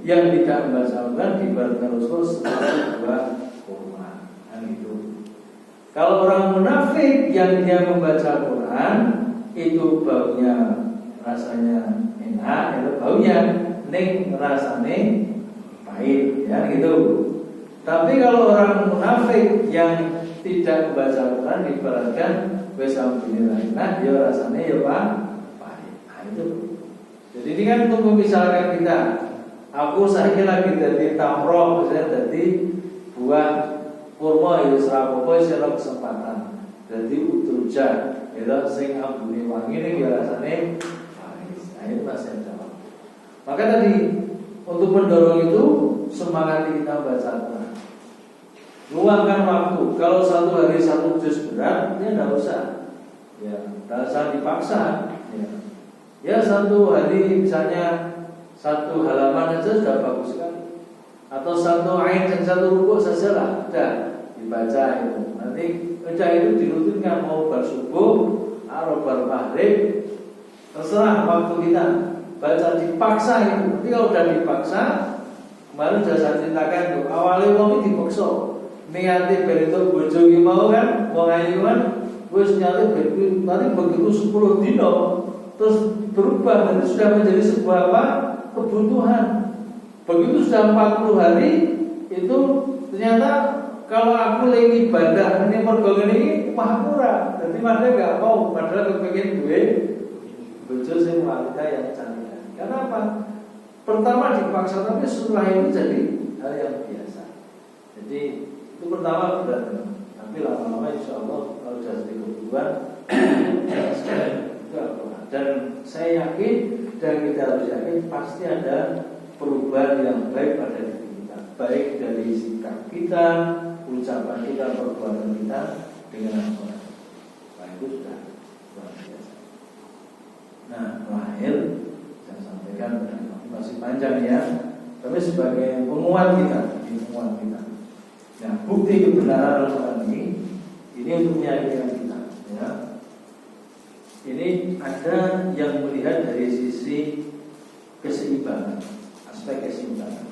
yang tidak membaca Al-Quran diibaratkan Rasul seperti buah kurma. Kan itu. Kalau orang munafik yang dia membaca Al-Quran itu baunya rasanya enak, itu baunya ning rasane pahit, ya gitu. Tapi kalau orang munafik yang tidak membaca Al-Quran diibaratkan wis alhamdulillah, nah dia rasanya ya pahit. Nah itu. Jadi ini kan untuk memisahkan kita. Aku saiki lagi jadi tamroh, misalnya jadi buah kurma ya serapopo sira kesempatan. Jadi utruja, itu sing ambune wangi ning ya rasane pahit. Nah itu masih jawab. Maka tadi untuk mendorong itu semangat kita baca Al-Quran. Luangkan waktu. Kalau satu hari satu juz berat, ya tidak usah. Ya, tidak usah dipaksa. Ya satu hari misalnya satu halaman saja sudah bagus sekali. Atau satu ayat dan satu rukuk sajalah, sudah dibaca itu. Nanti udah itu dirutinkan mau bersubuh atau bermaghrib, terserah waktu kita. Baca dipaksa itu. Nanti kalau sudah dipaksa, kemarin sudah saya ceritakan tuh, awalnya kami dipaksa. niate ben itu bojo iki mau kan wong ayu kan wis niate ben kuwi nanti begitu 10 dino terus berubah dan sudah menjadi sebuah apa? Kebutuhan. Begitu sudah 40 hari itu ternyata kalau aku lagi ibadah ini mergo ini mah kurang. Jadi mana enggak mau padahal kepengen duwe bojo sing wanita yang cantik. Karena apa? Pertama dipaksa tapi setelah itu jadi hal yang biasa. Jadi itu pertama berat, tapi lama-lama insya Allah kalau sudah jadi kebutuhan itu apa? Dan saya yakin dan kita harus yakin pasti ada perubahan yang baik pada diri kita, baik dari sikap kita, ucapan kita, perbuatan kita dengan orang. Nah itu sudah luar biasa. Nah terakhir saya sampaikan masih panjang ya, tapi sebagai penguat kita. Nah, bukti kebenaran Al-Quran ini untuk meyakinkan kita. Ya. Ini ada yang melihat dari sisi keseimbangan, aspek keseimbangan.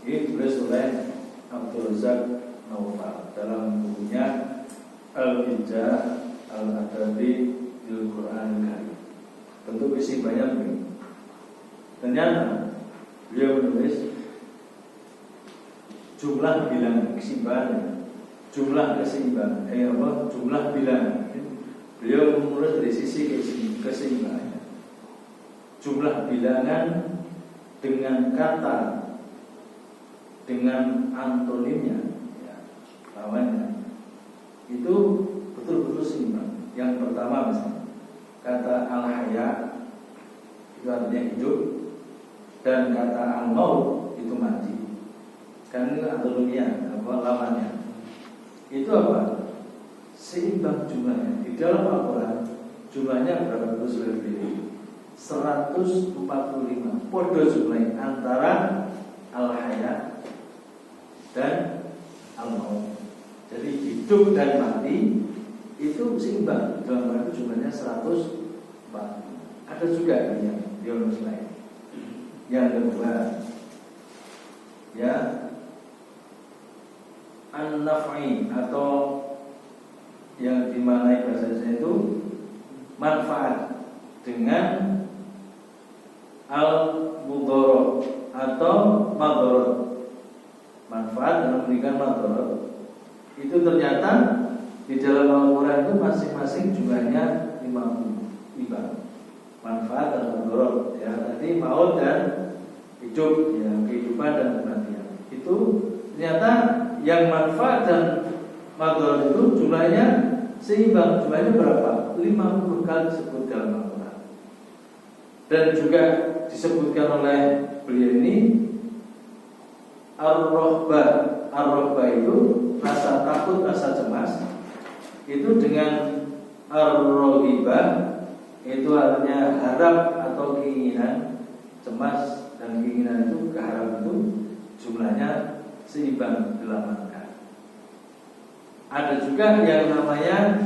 Ini ditulis oleh Abdul Razak Naufal dalam bukunya Al-Hijjah Al-Adabi Al-Quran Karim. Bentuk keseimbangannya begini. Ternyata beliau menulis jumlah bilangan keseimbangan, jumlah bilangan. Beliau menulis dari sisi keseimbangan. Jumlah bilangan dengan kata, dengan antonimnya, ya, lawannya, itu betul-betul seimbang. Yang pertama misalnya kata al-haya itu artinya hidup, dan kata al-maut itu mati. Kan itu antonimnya, lawannya. Itu apa? Seimbang jumlahnya. Di dalam Al-Quran jumlahnya berapa? Terus lebih 145. Podo jumlahnya antara al-haya dan al-maut. Jadi hidup dan mati itu seimbang. Dalam Al-Quran jumlahnya 145. Ada juga yang biologis lain. Yang kedua, ya, an-naf'i atau yang dimaknai bahasa Indonesia itu manfaat dengan al-mudhara atau madharat. Manfaat dan memberikan madharat. Itu ternyata di dalam Al-Quran itu masing-masing jumlahnya 50. Manfaat dan madharat. Ya, tadi maut dan hidup, ya, kehidupan dan kematian. Itu ternyata yang manfaat dan madharat itu jumlahnya seimbang. Jumlahnya berapa? 50 kali disebut dalam Al-Quran. Dan juga disebutkan oleh beliau ini ar-rahbah. Ar-rahbah itu rasa takut, rasa cemas. Itu dengan ar-raghibah itu artinya harap atau keinginan. Cemas dan keinginan itu, keharap itu jumlahnya seimbang 8 kali. Ada juga yang namanya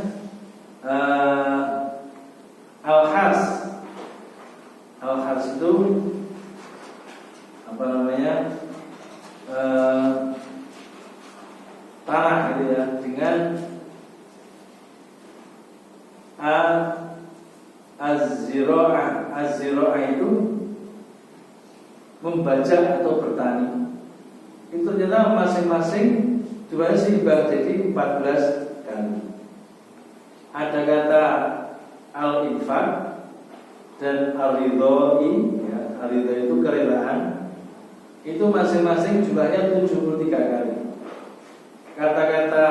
al-hars. Al-hars itu apa namanya? Tanah gitu ya, dengan az-zira'ah. Az-zira'ah itu membaca atau bertani. Itu ternyata masing-masing jumlahnya seimbang, jadi 14 kali. Ada kata al-infaq dan al-ridha'i, ya, al-ridha itu kerelaan. Itu masing-masing jumlahnya 73 kali. Kata-kata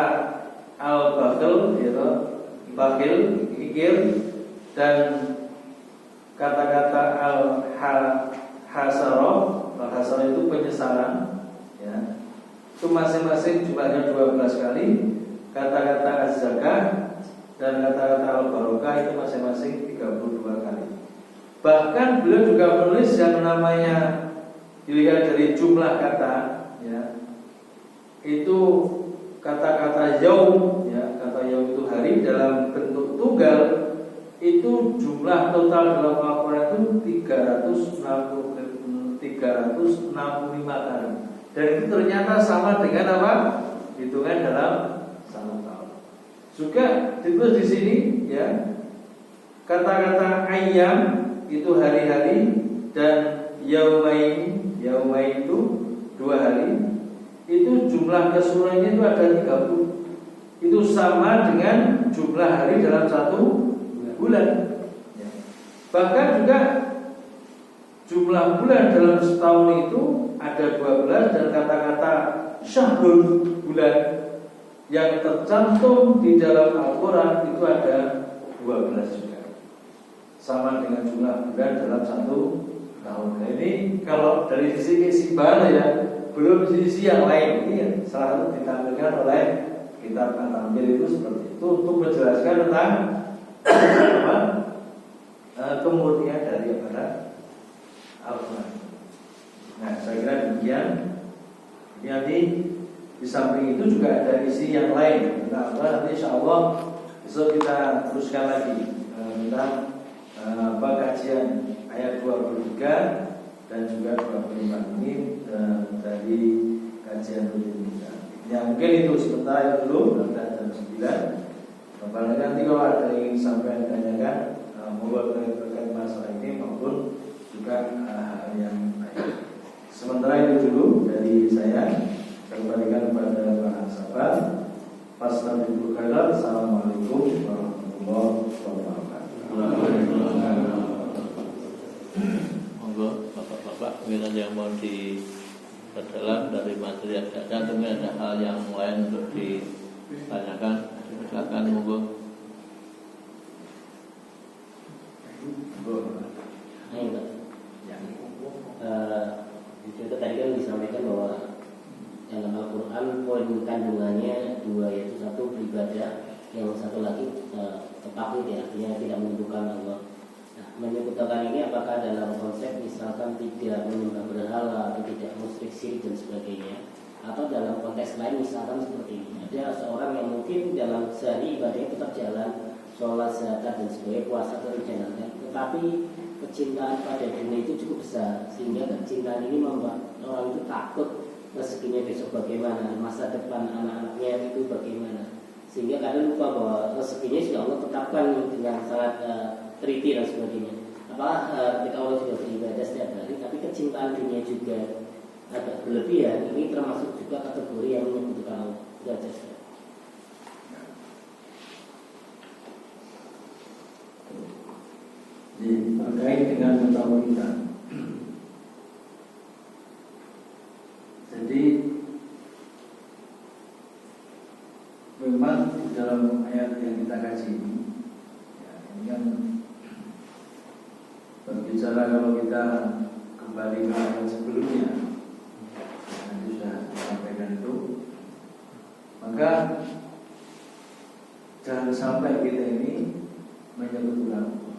al-bakhil, yaitu bakhil, kikir, dan kata-kata al-hasarah. Al-hasarah itu penyesalan, ya. Itu masing-masing jumlahnya 12 kali. Kata-kata az-zakah dan kata-kata al-barokah itu masing-masing 32 kali. Bahkan beliau juga menulis yang namanya dilihat dari jumlah kata, ya, itu kata-kata yaum, ya, kata yaum itu hari dalam bentuk tunggal, itu jumlah total dalam Al-Quran itu 365 kali. Dan itu ternyata sama dengan apa? Hitungan dalam 1 tahun. Juga ditulis di sini ya, kata-kata ayyam itu hari-hari dan yaumain itu 2 hari. Itu jumlah keseluruhannya itu ada 30. Itu sama dengan jumlah hari dalam 1 bulan. Bahkan juga jumlah bulan dalam setahun itu ada 12, dan kata-kata syahrul, bulan, yang tercantum di dalam Al-Quran itu ada 12 juga, sama dengan jumlah bulan dalam 1 tahun. Nah, ini kalau dari sisi kesimbangan ya, belum sisi yang lain. Ini ya, salah satu ditampilkan oleh kitab At-Tambil itu seperti itu untuk menjelaskan tentang kemurnian dari Al-Quran. Nah, saya kira demikian. Jadi di samping itu juga ada isi yang lain. Nah, nanti insya Allah besok kita teruskan lagi tentang kajian ayat 23 dan juga 25 ini dari kajian rutin kita. Ya mungkin itu sementara dulu, nanti jam 9. Apalagi nanti kalau ada yang ingin sampai ditanyakan, mohon terkait masalah ini maupun juga hal yang lain. Sementara itu dulu dari saya. Kembalikan kepada para sahabat. Assalamualaikum warahmatullahi wabarakatuh. Monggo bapak-bapak, mungkin ada yang mau diperdalam dari materi yang ada, mungkin ada hal yang lain untuk ditanyakan. Silakan, monggo. Ayo, Pak. Itu tadi kan disampaikan bahwa dalam Al-Quran poin kandungannya 2, yaitu 1 beribadah, yang 1 lagi tauhid, ya, artinya tidak menyebutkan Allah. Nah, menyebutkan ini apakah dalam konsep misalkan tidak menyembah berhala atau tidak musyrik syirik dan sebagainya, atau dalam konteks lain misalkan seperti ini, ada seorang yang mungkin dalam sehari ibadahnya tetap jalan, sholat, zakat dan sebagainya, puasa terus dijalankan, tetapi kecintaan pada dunia itu cukup besar, sehingga kecintaan ini membuat orang itu takut rezekinya besok bagaimana, masa depan anak-anaknya itu bagaimana, sehingga kadang lupa bahwa rezekinya sudah Allah tetapkan dengan sangat teliti dan sebagainya. Ketika Allah juga beribadah setiap hari, tapi kecintaan dunia juga agak berlebihan, ini termasuk juga kategori yang menyebutkan Allah. Itu aja. Terkait dengan mentauhidkan. Jadi memang di dalam ayat yang kita kaji ini, ya, ini kan berbicara kalau kita kembali ke ayat sebelumnya, yang sudah disampaikan itu, maka jangan sampai kita ini menyebutkan.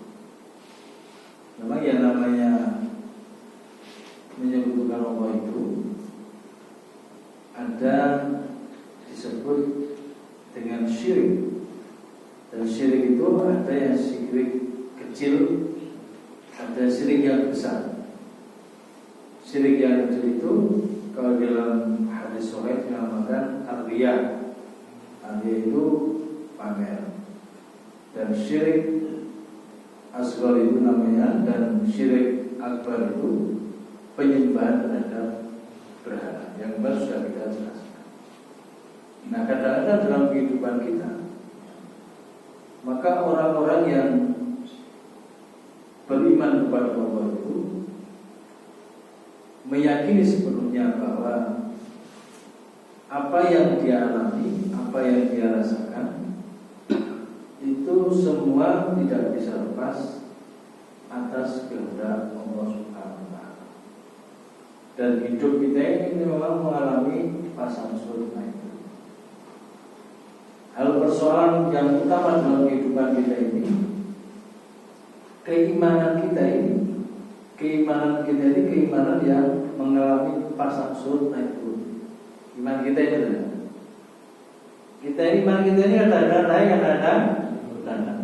Memang yang namanya menyebutkan Allah itu ada disebut dengan syirik, dan syirik itu ada yang syirik kecil, ada syirik yang besar. Syirik yang kecil itu kalau dalam hadis sahih dinamakan ar-riya. Ar-riya itu pamer. Dan syirik asghar itu namanya, dan syirik akbar itu penyembahan terhadap berhala, yang baru sudah kita jelaskan. Nah, kadang-kadang dalam kehidupan kita, maka orang-orang yang beriman kepada Allah itu meyakini sepenuhnya bahwa apa yang dia alami, apa yang dia rasakan, itu semua tidak bisa lepas atas kehendak Allah Subhanahu wa Ta'ala. Dan hidup kita ini memang mengalami pasang surut itu. Hal persoalan yang utama dalam kehidupan kita ini, keimanan kita ini keimanan yang mengalami pasang surut itu. Iman kita ini adalah iman kita ini ada naik, ada turun.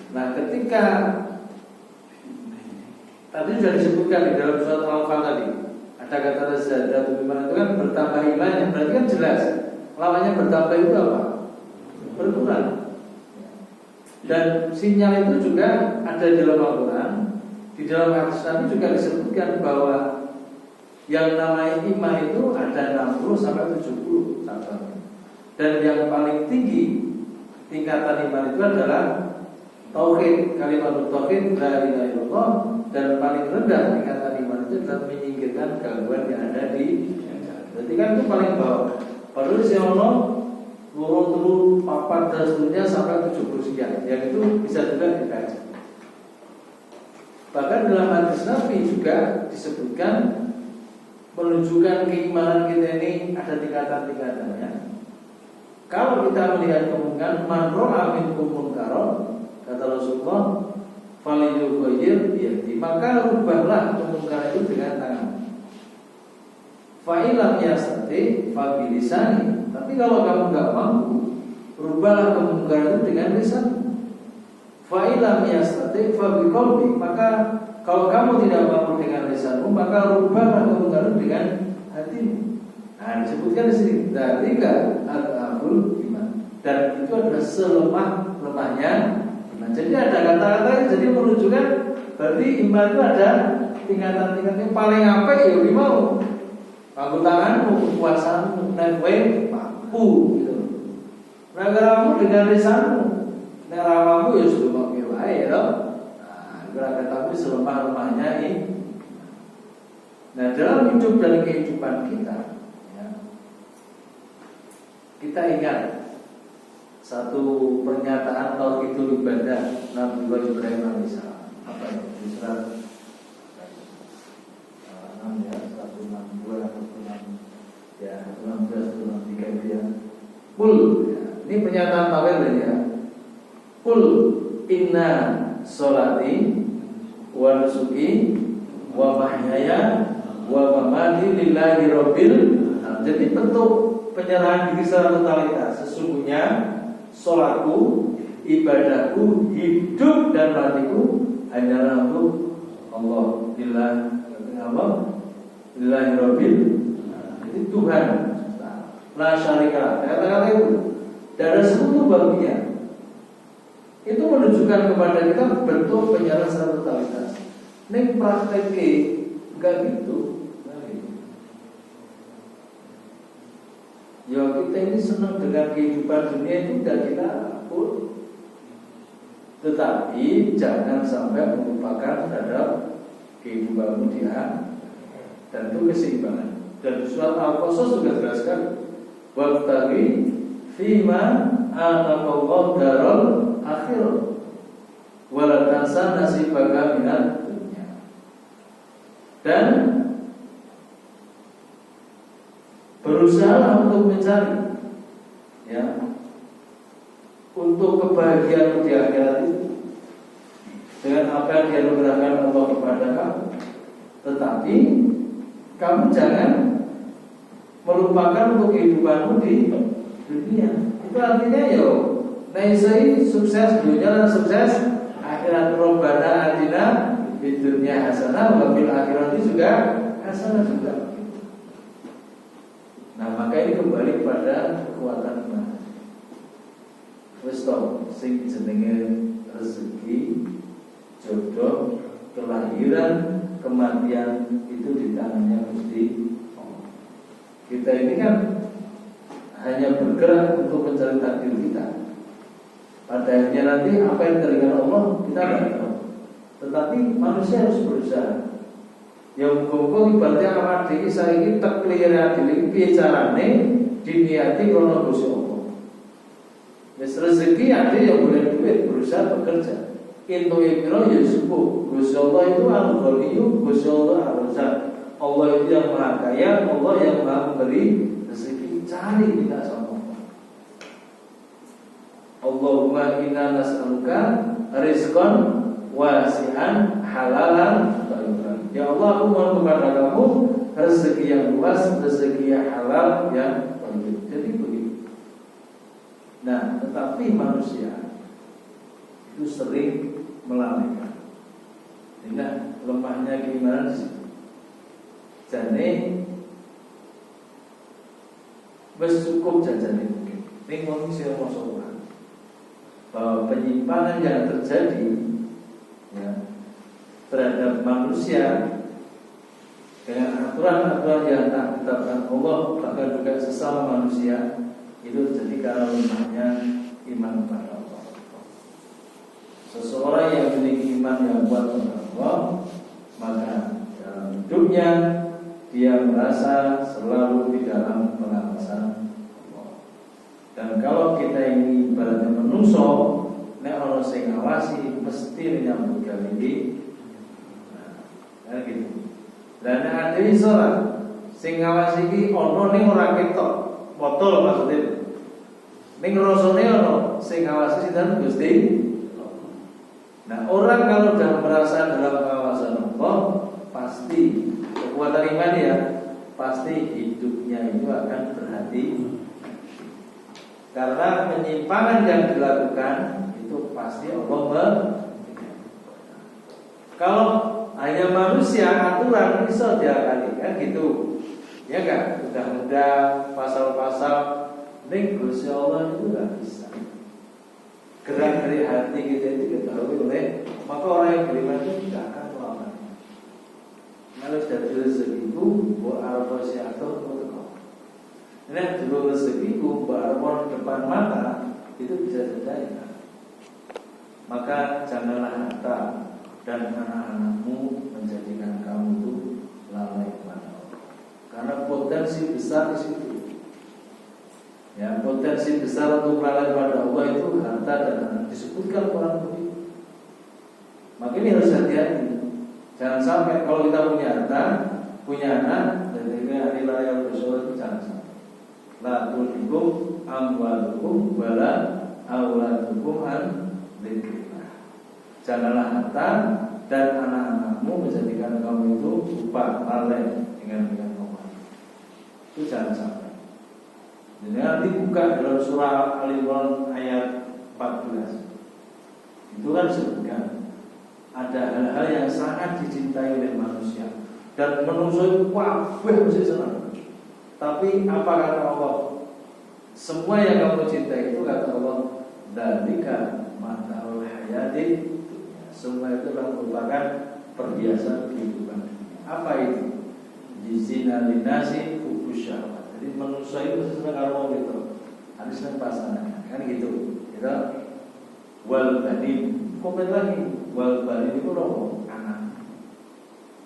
Nah, ketika Tadi sudah disebutkan di dalam surat Al-Anfal tadi. Ada kata zadatul iman itu kan bertambah imannya, berarti kan jelas. Lawannya bertambah itu apa? Berkurang. Dan sinyal itu juga ada di dalam Al-Quran. Di dalam hadis Nabi juga disebutkan bahwa yang namanya iman itu ada 60 sampai 70 cabang. Dan yang paling tinggi tingkatan iman itu adalah tauhid, kalimat tauhid la ilaha illallah, dan paling rendah tingkatan iman itu adalah menyingkirkan gangguan yang ada di. Berarti kan itu paling bawah. Padahal si ono lurus papat dan seterusnya sampai 70 sekian. Yang itu bisa juga dikaji. Bahkan dalam hadis Nabi juga disebutkan menunjukkan keimanan kita ini ada tingkatan-tingkatannya. Kalau kita melihat kemungkinan man ra'a minkum munkaran, kata Rasulullah, falyughayyir biyadihi, maka rubahlah kemungkaran itu dengan tangan. Fa illam yastati fa bilisani, tapi kalau kamu enggak mampu, rubahlah kemungkaran itu dengan lisan. Fa illam yastati fa biqalbi, maka kalau kamu tidak mampu dengan lisanmu, maka rubahlah kemungkaran dengan hatimu. Nah, disebutkan di sini dzalika al-aful iman, dan itu adalah selemah-lemahnya iman. Jadi ada kata-kata yang jadi menunjukkan berarti iman itu ada tingkatan-tingkatan. Paling apa ya mau aku tanganmu, kekuasaanmu, dan mampu gitu. Negaramu dengan lisanmu, negaramu ya sudah mau wae ya. Kata-kata itu selemah-lemahnya ini. Nah, dalam hidup dan kehidupan kita, ya, kita ingat satu pernyataan tauhidul ibadah Nabi Ibrahim alaihissalam. Apa itu? Di surat 6 ya, 162 atau 163 ya. Qul, ya. Ini pernyataan tauhid ya. Qul inna sholati wa nusuki wa mahyaya wa mamati lillahi rabbil alamin. Jadi bentuk penyerahan diri secara totalitas. Sesungguhnya sholatku, ibadahku, hidup dan matiku hanyalah untuk Allah. Lillahi rabbil alamin. Jadi Tuhan la syarika. Kata-kata itu dari sekutu baginya. Itu menunjukkan kepada kita bentuk penyerahan secara totalitas. Ini prakteknya enggak gitu. Ya kita ini senang dengan kehidupan dunia itu tidak kita pun. Tetapi jangan sampai melupakan terhadap kehidupanmu di akhirat. Dan itu keseimbangan. Dan surat Al-Qasas juga jelaskan wabtaghi fima ataqallahu daral akhirah wala tansa nasibaka minad dunya. Dan berusaha untuk mencari, ya, untuk kebahagiaan di akhirat itu dengan apa yang dianugerahkan Allah kepada kamu. Tetapi kamu jangan melupakan untuk kehidupanmu di dunia. Itu artinya naisai sukses dunia dan sukses akhirat. Rabbana atina fid dunya hasanah wa fil akhirati juga hasanah juga. Nah, maka ini kembali kepada kekuatan iman. Wis to sing jenenge rezeki, jodoh, kelahiran, kematian itu di tangannya Gusti Allah. Kita ini kan hanya bergerak untuk mencari takdir kita. Pada akhirnya nanti apa yang diberikan Allah kita tidak tahu. Tetapi manusia harus berusaha. Yang muga-muga ibaratnya awak dhewe saiki tek klire dhewe piye carane diniati krono Gusti Allah. Wis rezeki ade yang boleh duit berusaha bekerja. Intoe piro ya cukup. Gusti Allah itu Al-Ghaniyyu, Gusti Allah Ar-Razzaq. Allah itu yang Maha Kaya, Allah yang Maha Memberi rezeki. Cari kita sama Allah. Allahumma inna nas'aluka rizqan wasi'an halalan thayyiban. Ya Allah, aku mohon kepada kamu rezeki yang luas, rezeki yang halal yang thayyib. Jadi begitu. Nah, tetapi manusia itu sering melalaikan. Ingat, lemahnya keimanan di situ. Jane wis cukup jajane mungkin. Ning wong sing maca bahwa penyimpangan yang terjadi ya, terhadap manusia dengan aturan-aturan yang tak ditetapkan Allah, bahkan juga sesama manusia, itu terjadi karena lemahnya iman kepada Allah. Seseorang yang memiliki iman yang kuat kepada Allah, maka dalam hidupnya dia merasa selalu di dalam pengawasan Allah. Dan kalau kita ini ibaratnya menungso, nek ono sing ngawasi mesti nyambut gawe iki. Nah, gitu. Dan nek ade iso lah sing ngawasi iki ono ning ora ketok, botol maksudnya. Ning rasane ono sing ngawasi sinten Gusti. Nah, orang kalau sudah merasa dalam pengawasan Allah, pasti kekuatan iman ya, pasti hidupnya itu akan berhati. Karena penyimpangan yang dilakukan itu pasti Allah kalau hanya manusia aturan bisa diakali kan gitu. Ya enggak? Mudah-mudahan pasal-pasal ning Gusti Allah itu enggak bisa. Gerak dari hati kita itu diketahui oleh, maka orang yang beriman itu tidak akan melawan. Kalau sudah rezeki itu buat arah siatur untuk nah dulu rezeki itu baru depan mata itu bisa terjadi. Maka janganlah harta dan anak-anakmu menjadikan kamu itu lalai kepada Allah. Karena potensi besar di situ. Ya, potensi besar untuk lalai kepada Allah itu harta dan anak. Disebutkan Quran begitu. Maka ini harus hati-hati. Jangan sampai kalau kita punya harta, punya anak, dan ini hari raya bersolat itu jangan sampai. La tulhikum amwalukum wala auladukum an dzikrillah. Janganlah harta dan anak-anakmu menjadikan kamu itu lupa lalai dengan Allah. Itu jangan sampai. Jadi nanti buka dalam surah Al-Imran ayat 14. Itu kan disebutkan ada hal-hal yang sangat dicintai oleh manusia dan manusia itu kabeh mesti senang. Tapi apa kata Allah? Semua yang kamu cintai itu kata Allah dzalika mata'ul hayatid. Semua itu merupakan perhiasan kehidupan. Apa itu? Jizina linasi fukusyawat. Jadi manusia itu senang kalau gitu. Harus senang pasangannya, kan gitu. Gitu. Wal banin. Komen lagi. Wal banin itu loh anak.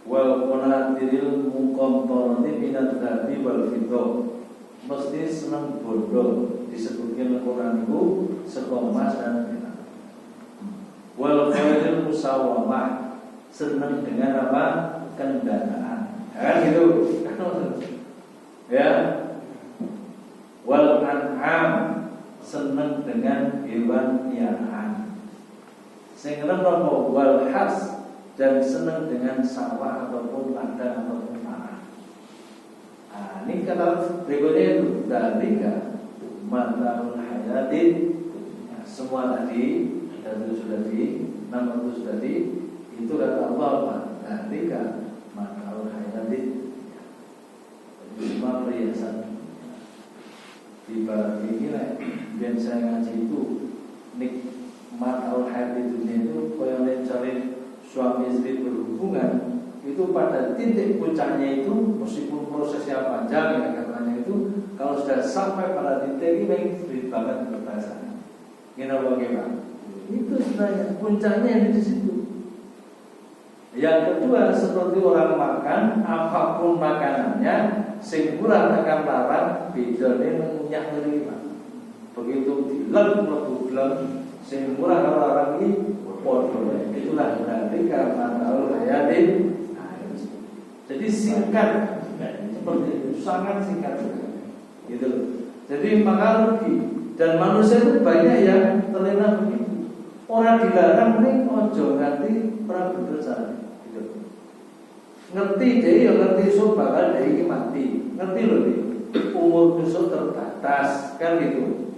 Wal qanatiril muqantarati minadz dzahabi wal fiddah. Mesti senang bodoh disebutkan Al-Qur'an itu saka emas dan perak. Wal khairil musawwamah, senang dengan apa? Kendaraan. Kan gitu. Ya. Wal an'am, senang dengan hewan piaraan. Sing ngrene wal has, dan senang dengan sawah ataupun ladang ataupun tanah. Nah, ini kata berikutnya itu dalika mata'ul hayatid. Semua tadi dan itu sudah nama itu sudah itu kata Allah dalika mata'ul hayatid. Semua perhiasan di bawah ini lah. Dan saya ngaji itu nikmat al-hayatid dunia itu koyo cari suami istri berhubungan itu pada titik puncaknya itu meskipun prosesnya panjang ya katanya itu kalau sudah sampai pada titik ini sulit banget berpasangan. Gimana bagaimana? Itu sebenarnya puncaknya di situ. Yang kedua seperti orang makan apapun makanannya sing murah akan larang bedane mengunyah nerima. Begitu dilem mlebu blem sing murah larang iki padha. Itulah berarti karena Allah hayatid. Jadi singkat seperti itu, sangat singkat gitu. Jadi maka rugi dan manusia itu banyak yang terlena begitu. Orang dilarang ning ojo nganti perang bersama gitu. Ngerti deh, ya ngerti so bakal dari ini mati. Ngerti loh nih, umur besok terbatas kan gitu.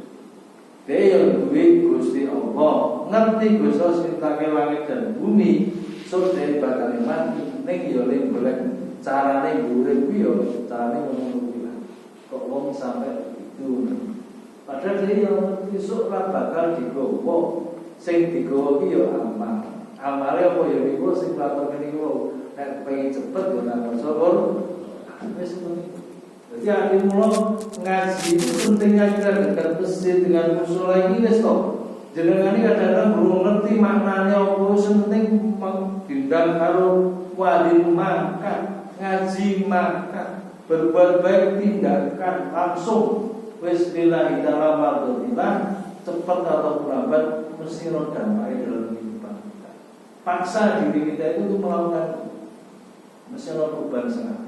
Dia yang duit Gusti Allah, ngerti Gusti Allah langit dan bumi. besok dhek bakal mati ning yo ning golek carane urip kuwi yo carane ngono kuwi. Kok wong sampai itu. Padahal dia yo besok ora bakal digowo. Sing digowo ki yo amal. Amale apa yo niku sing lakon niku nek pengen cepet yo nang sokor. Wis ngono. Jadi adik mulo ngaji itu pentingnya kita dekat masjid dengan musola ini wis kok. Jenengan ini kadang-kadang belum ngerti maknanya apa, penting dindang karo wali makan, ngaji makan, berbuat baik tindakan langsung. Wis lillahi ta'ala mardotillah, cepat atau lambat mesti damai dalam kehidupan kita. Paksa diri kita itu untuk melakukan mesti perubahan sangat.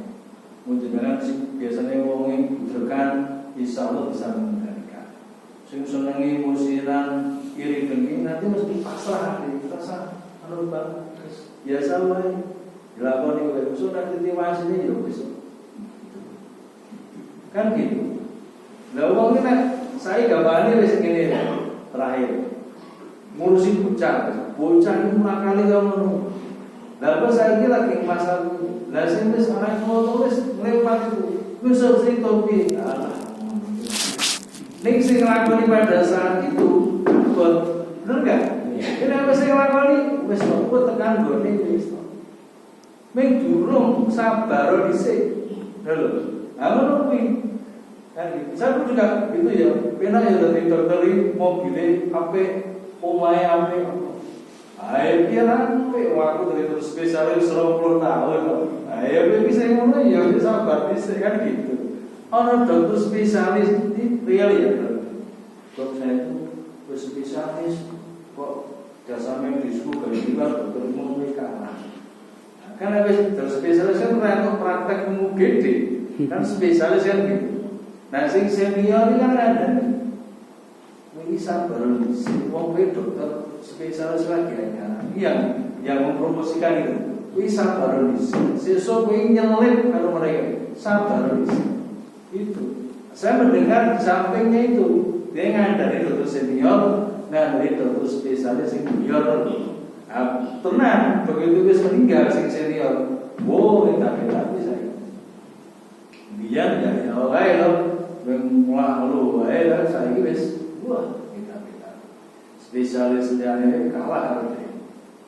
Menjenengan biasanya ngomongin bujukan, insya Allah bisa mengendalikan. Sing senengi musiran iri dengki nanti mesti pasrah hati, rasa anu bang biasa wae dilakoni wae musuh nanti tiwasine ya wis. Kan gitu. Lah wong iki nek saya gambane wis ngene terakhir. Ngurusin bocah itu nakale ya ngono. Lah kok saiki lagi masa lah sing wis ora ngono wis lewat itu. Wis sing topi. Ning sing nglakoni pada saat itu bener enggak? Ini apa sing nglakoni wis kok tekan gone wis. Ming durung sabar dhisik. Lho. Ngono kuwi. Kan saya juga gitu ya. Penak ya dari dokter mobil apik, omahe apik. Ayo piran waktu dari spesialis 20 tahun. Ayo bisa ngono ya sabar dhisik kan gitu. Ana dokter spesialis di real ya. Dok saya itu spesialis kok jasa medisku gak dokter umum kalah. Kan habis dokter spesialis kan ora praktek umum gede. Kan spesialis kan gitu. Nah sing senior ini kan ada. Ini sabar si wong dokter spesialis lagi yang mempromosikan itu. Kuwi sabar sesuk kuwi nyelip kalau mereka sabar itu. Saya mendengar di sampingnya itu dia ngandani dokter senior, ngandani dokter spesialis senior. Nah, tenang, begitu wis meninggal sing senior, wow kita saya. Biar ya wae lho, mulai lu wae lah saya wis wah kita. Spesialis senior kalah harus.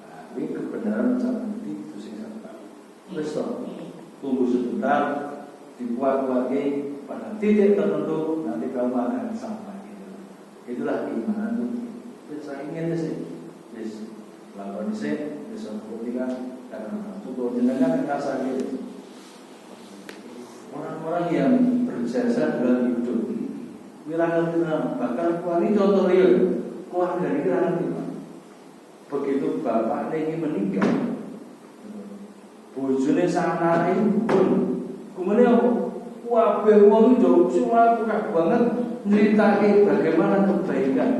Nah, ini kebenaran macam itu sih sampai. Wis tunggu sebentar dibuat-buatnya pada titik tertentu nanti kamu akan sampai gitu. Itulah keimanan itu. Saya ingin sih, lakukan sih, besok buktikan karena cukup jenengan rasa gitu. Orang-orang yang berjasa dalam hidup, wilayah kita bahkan kuali contoh real, keluarga ini kan begitu bapak ini meninggal, bojone sana ini pun kemudian wabe wong itu cuma banget nyeritain bagaimana kebaikan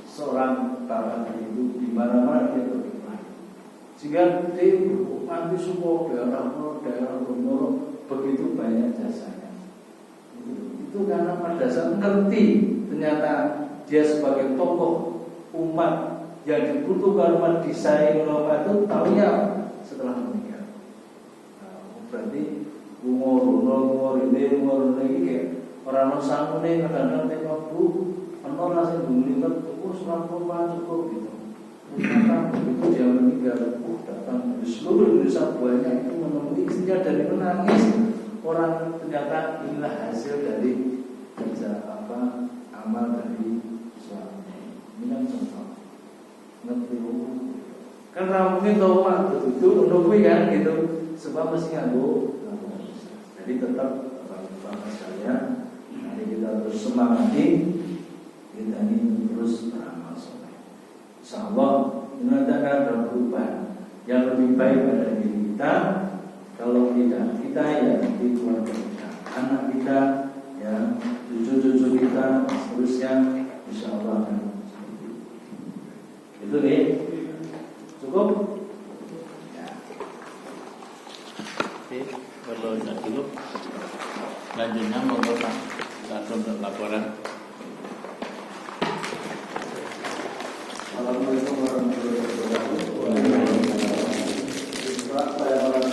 seorang bapak itu di mana-mana dia terlibat. Sehingga dia nanti semua daerah Gunung begitu banyak jasanya. Itu karena pada saat ngerti ternyata dia sebagai tokoh umat yang dibutuhkan umat disayang oleh itu tahunya setelah meninggal. Berarti umur ini orang sangune kadang-kadang tengok bu, ono nasi bumi kan, selang cukup gitu. Ternyata begitu dia meninggal, datang di seluruh Indonesia banyak itu menemui istrinya dari menangis. Orang ternyata inilah hasil dari kerja amal dari suaminya. Ini kan contoh. Ngerti kan mungkin tahu mah betul untuk kan gitu, sebab mesti nganggo. Jadi tetap bapak sekalian, nanti kita terus semangati, kita ini terus beramal soleh. Insyaallah nanti akan ada perubahan yang lebih baik pada diri kita. Kalau tidak kita ya di keluarga kita, anak kita, ya cucu-cucu kita, seterusnya, insyaallah akan seperti itu nih. Cukup? Ya. Oke, perlu dulu. Lanjutnya monggo Pak, untuk laporan. Assalamualaikum warahmatullahi wabarakatuh. kepada para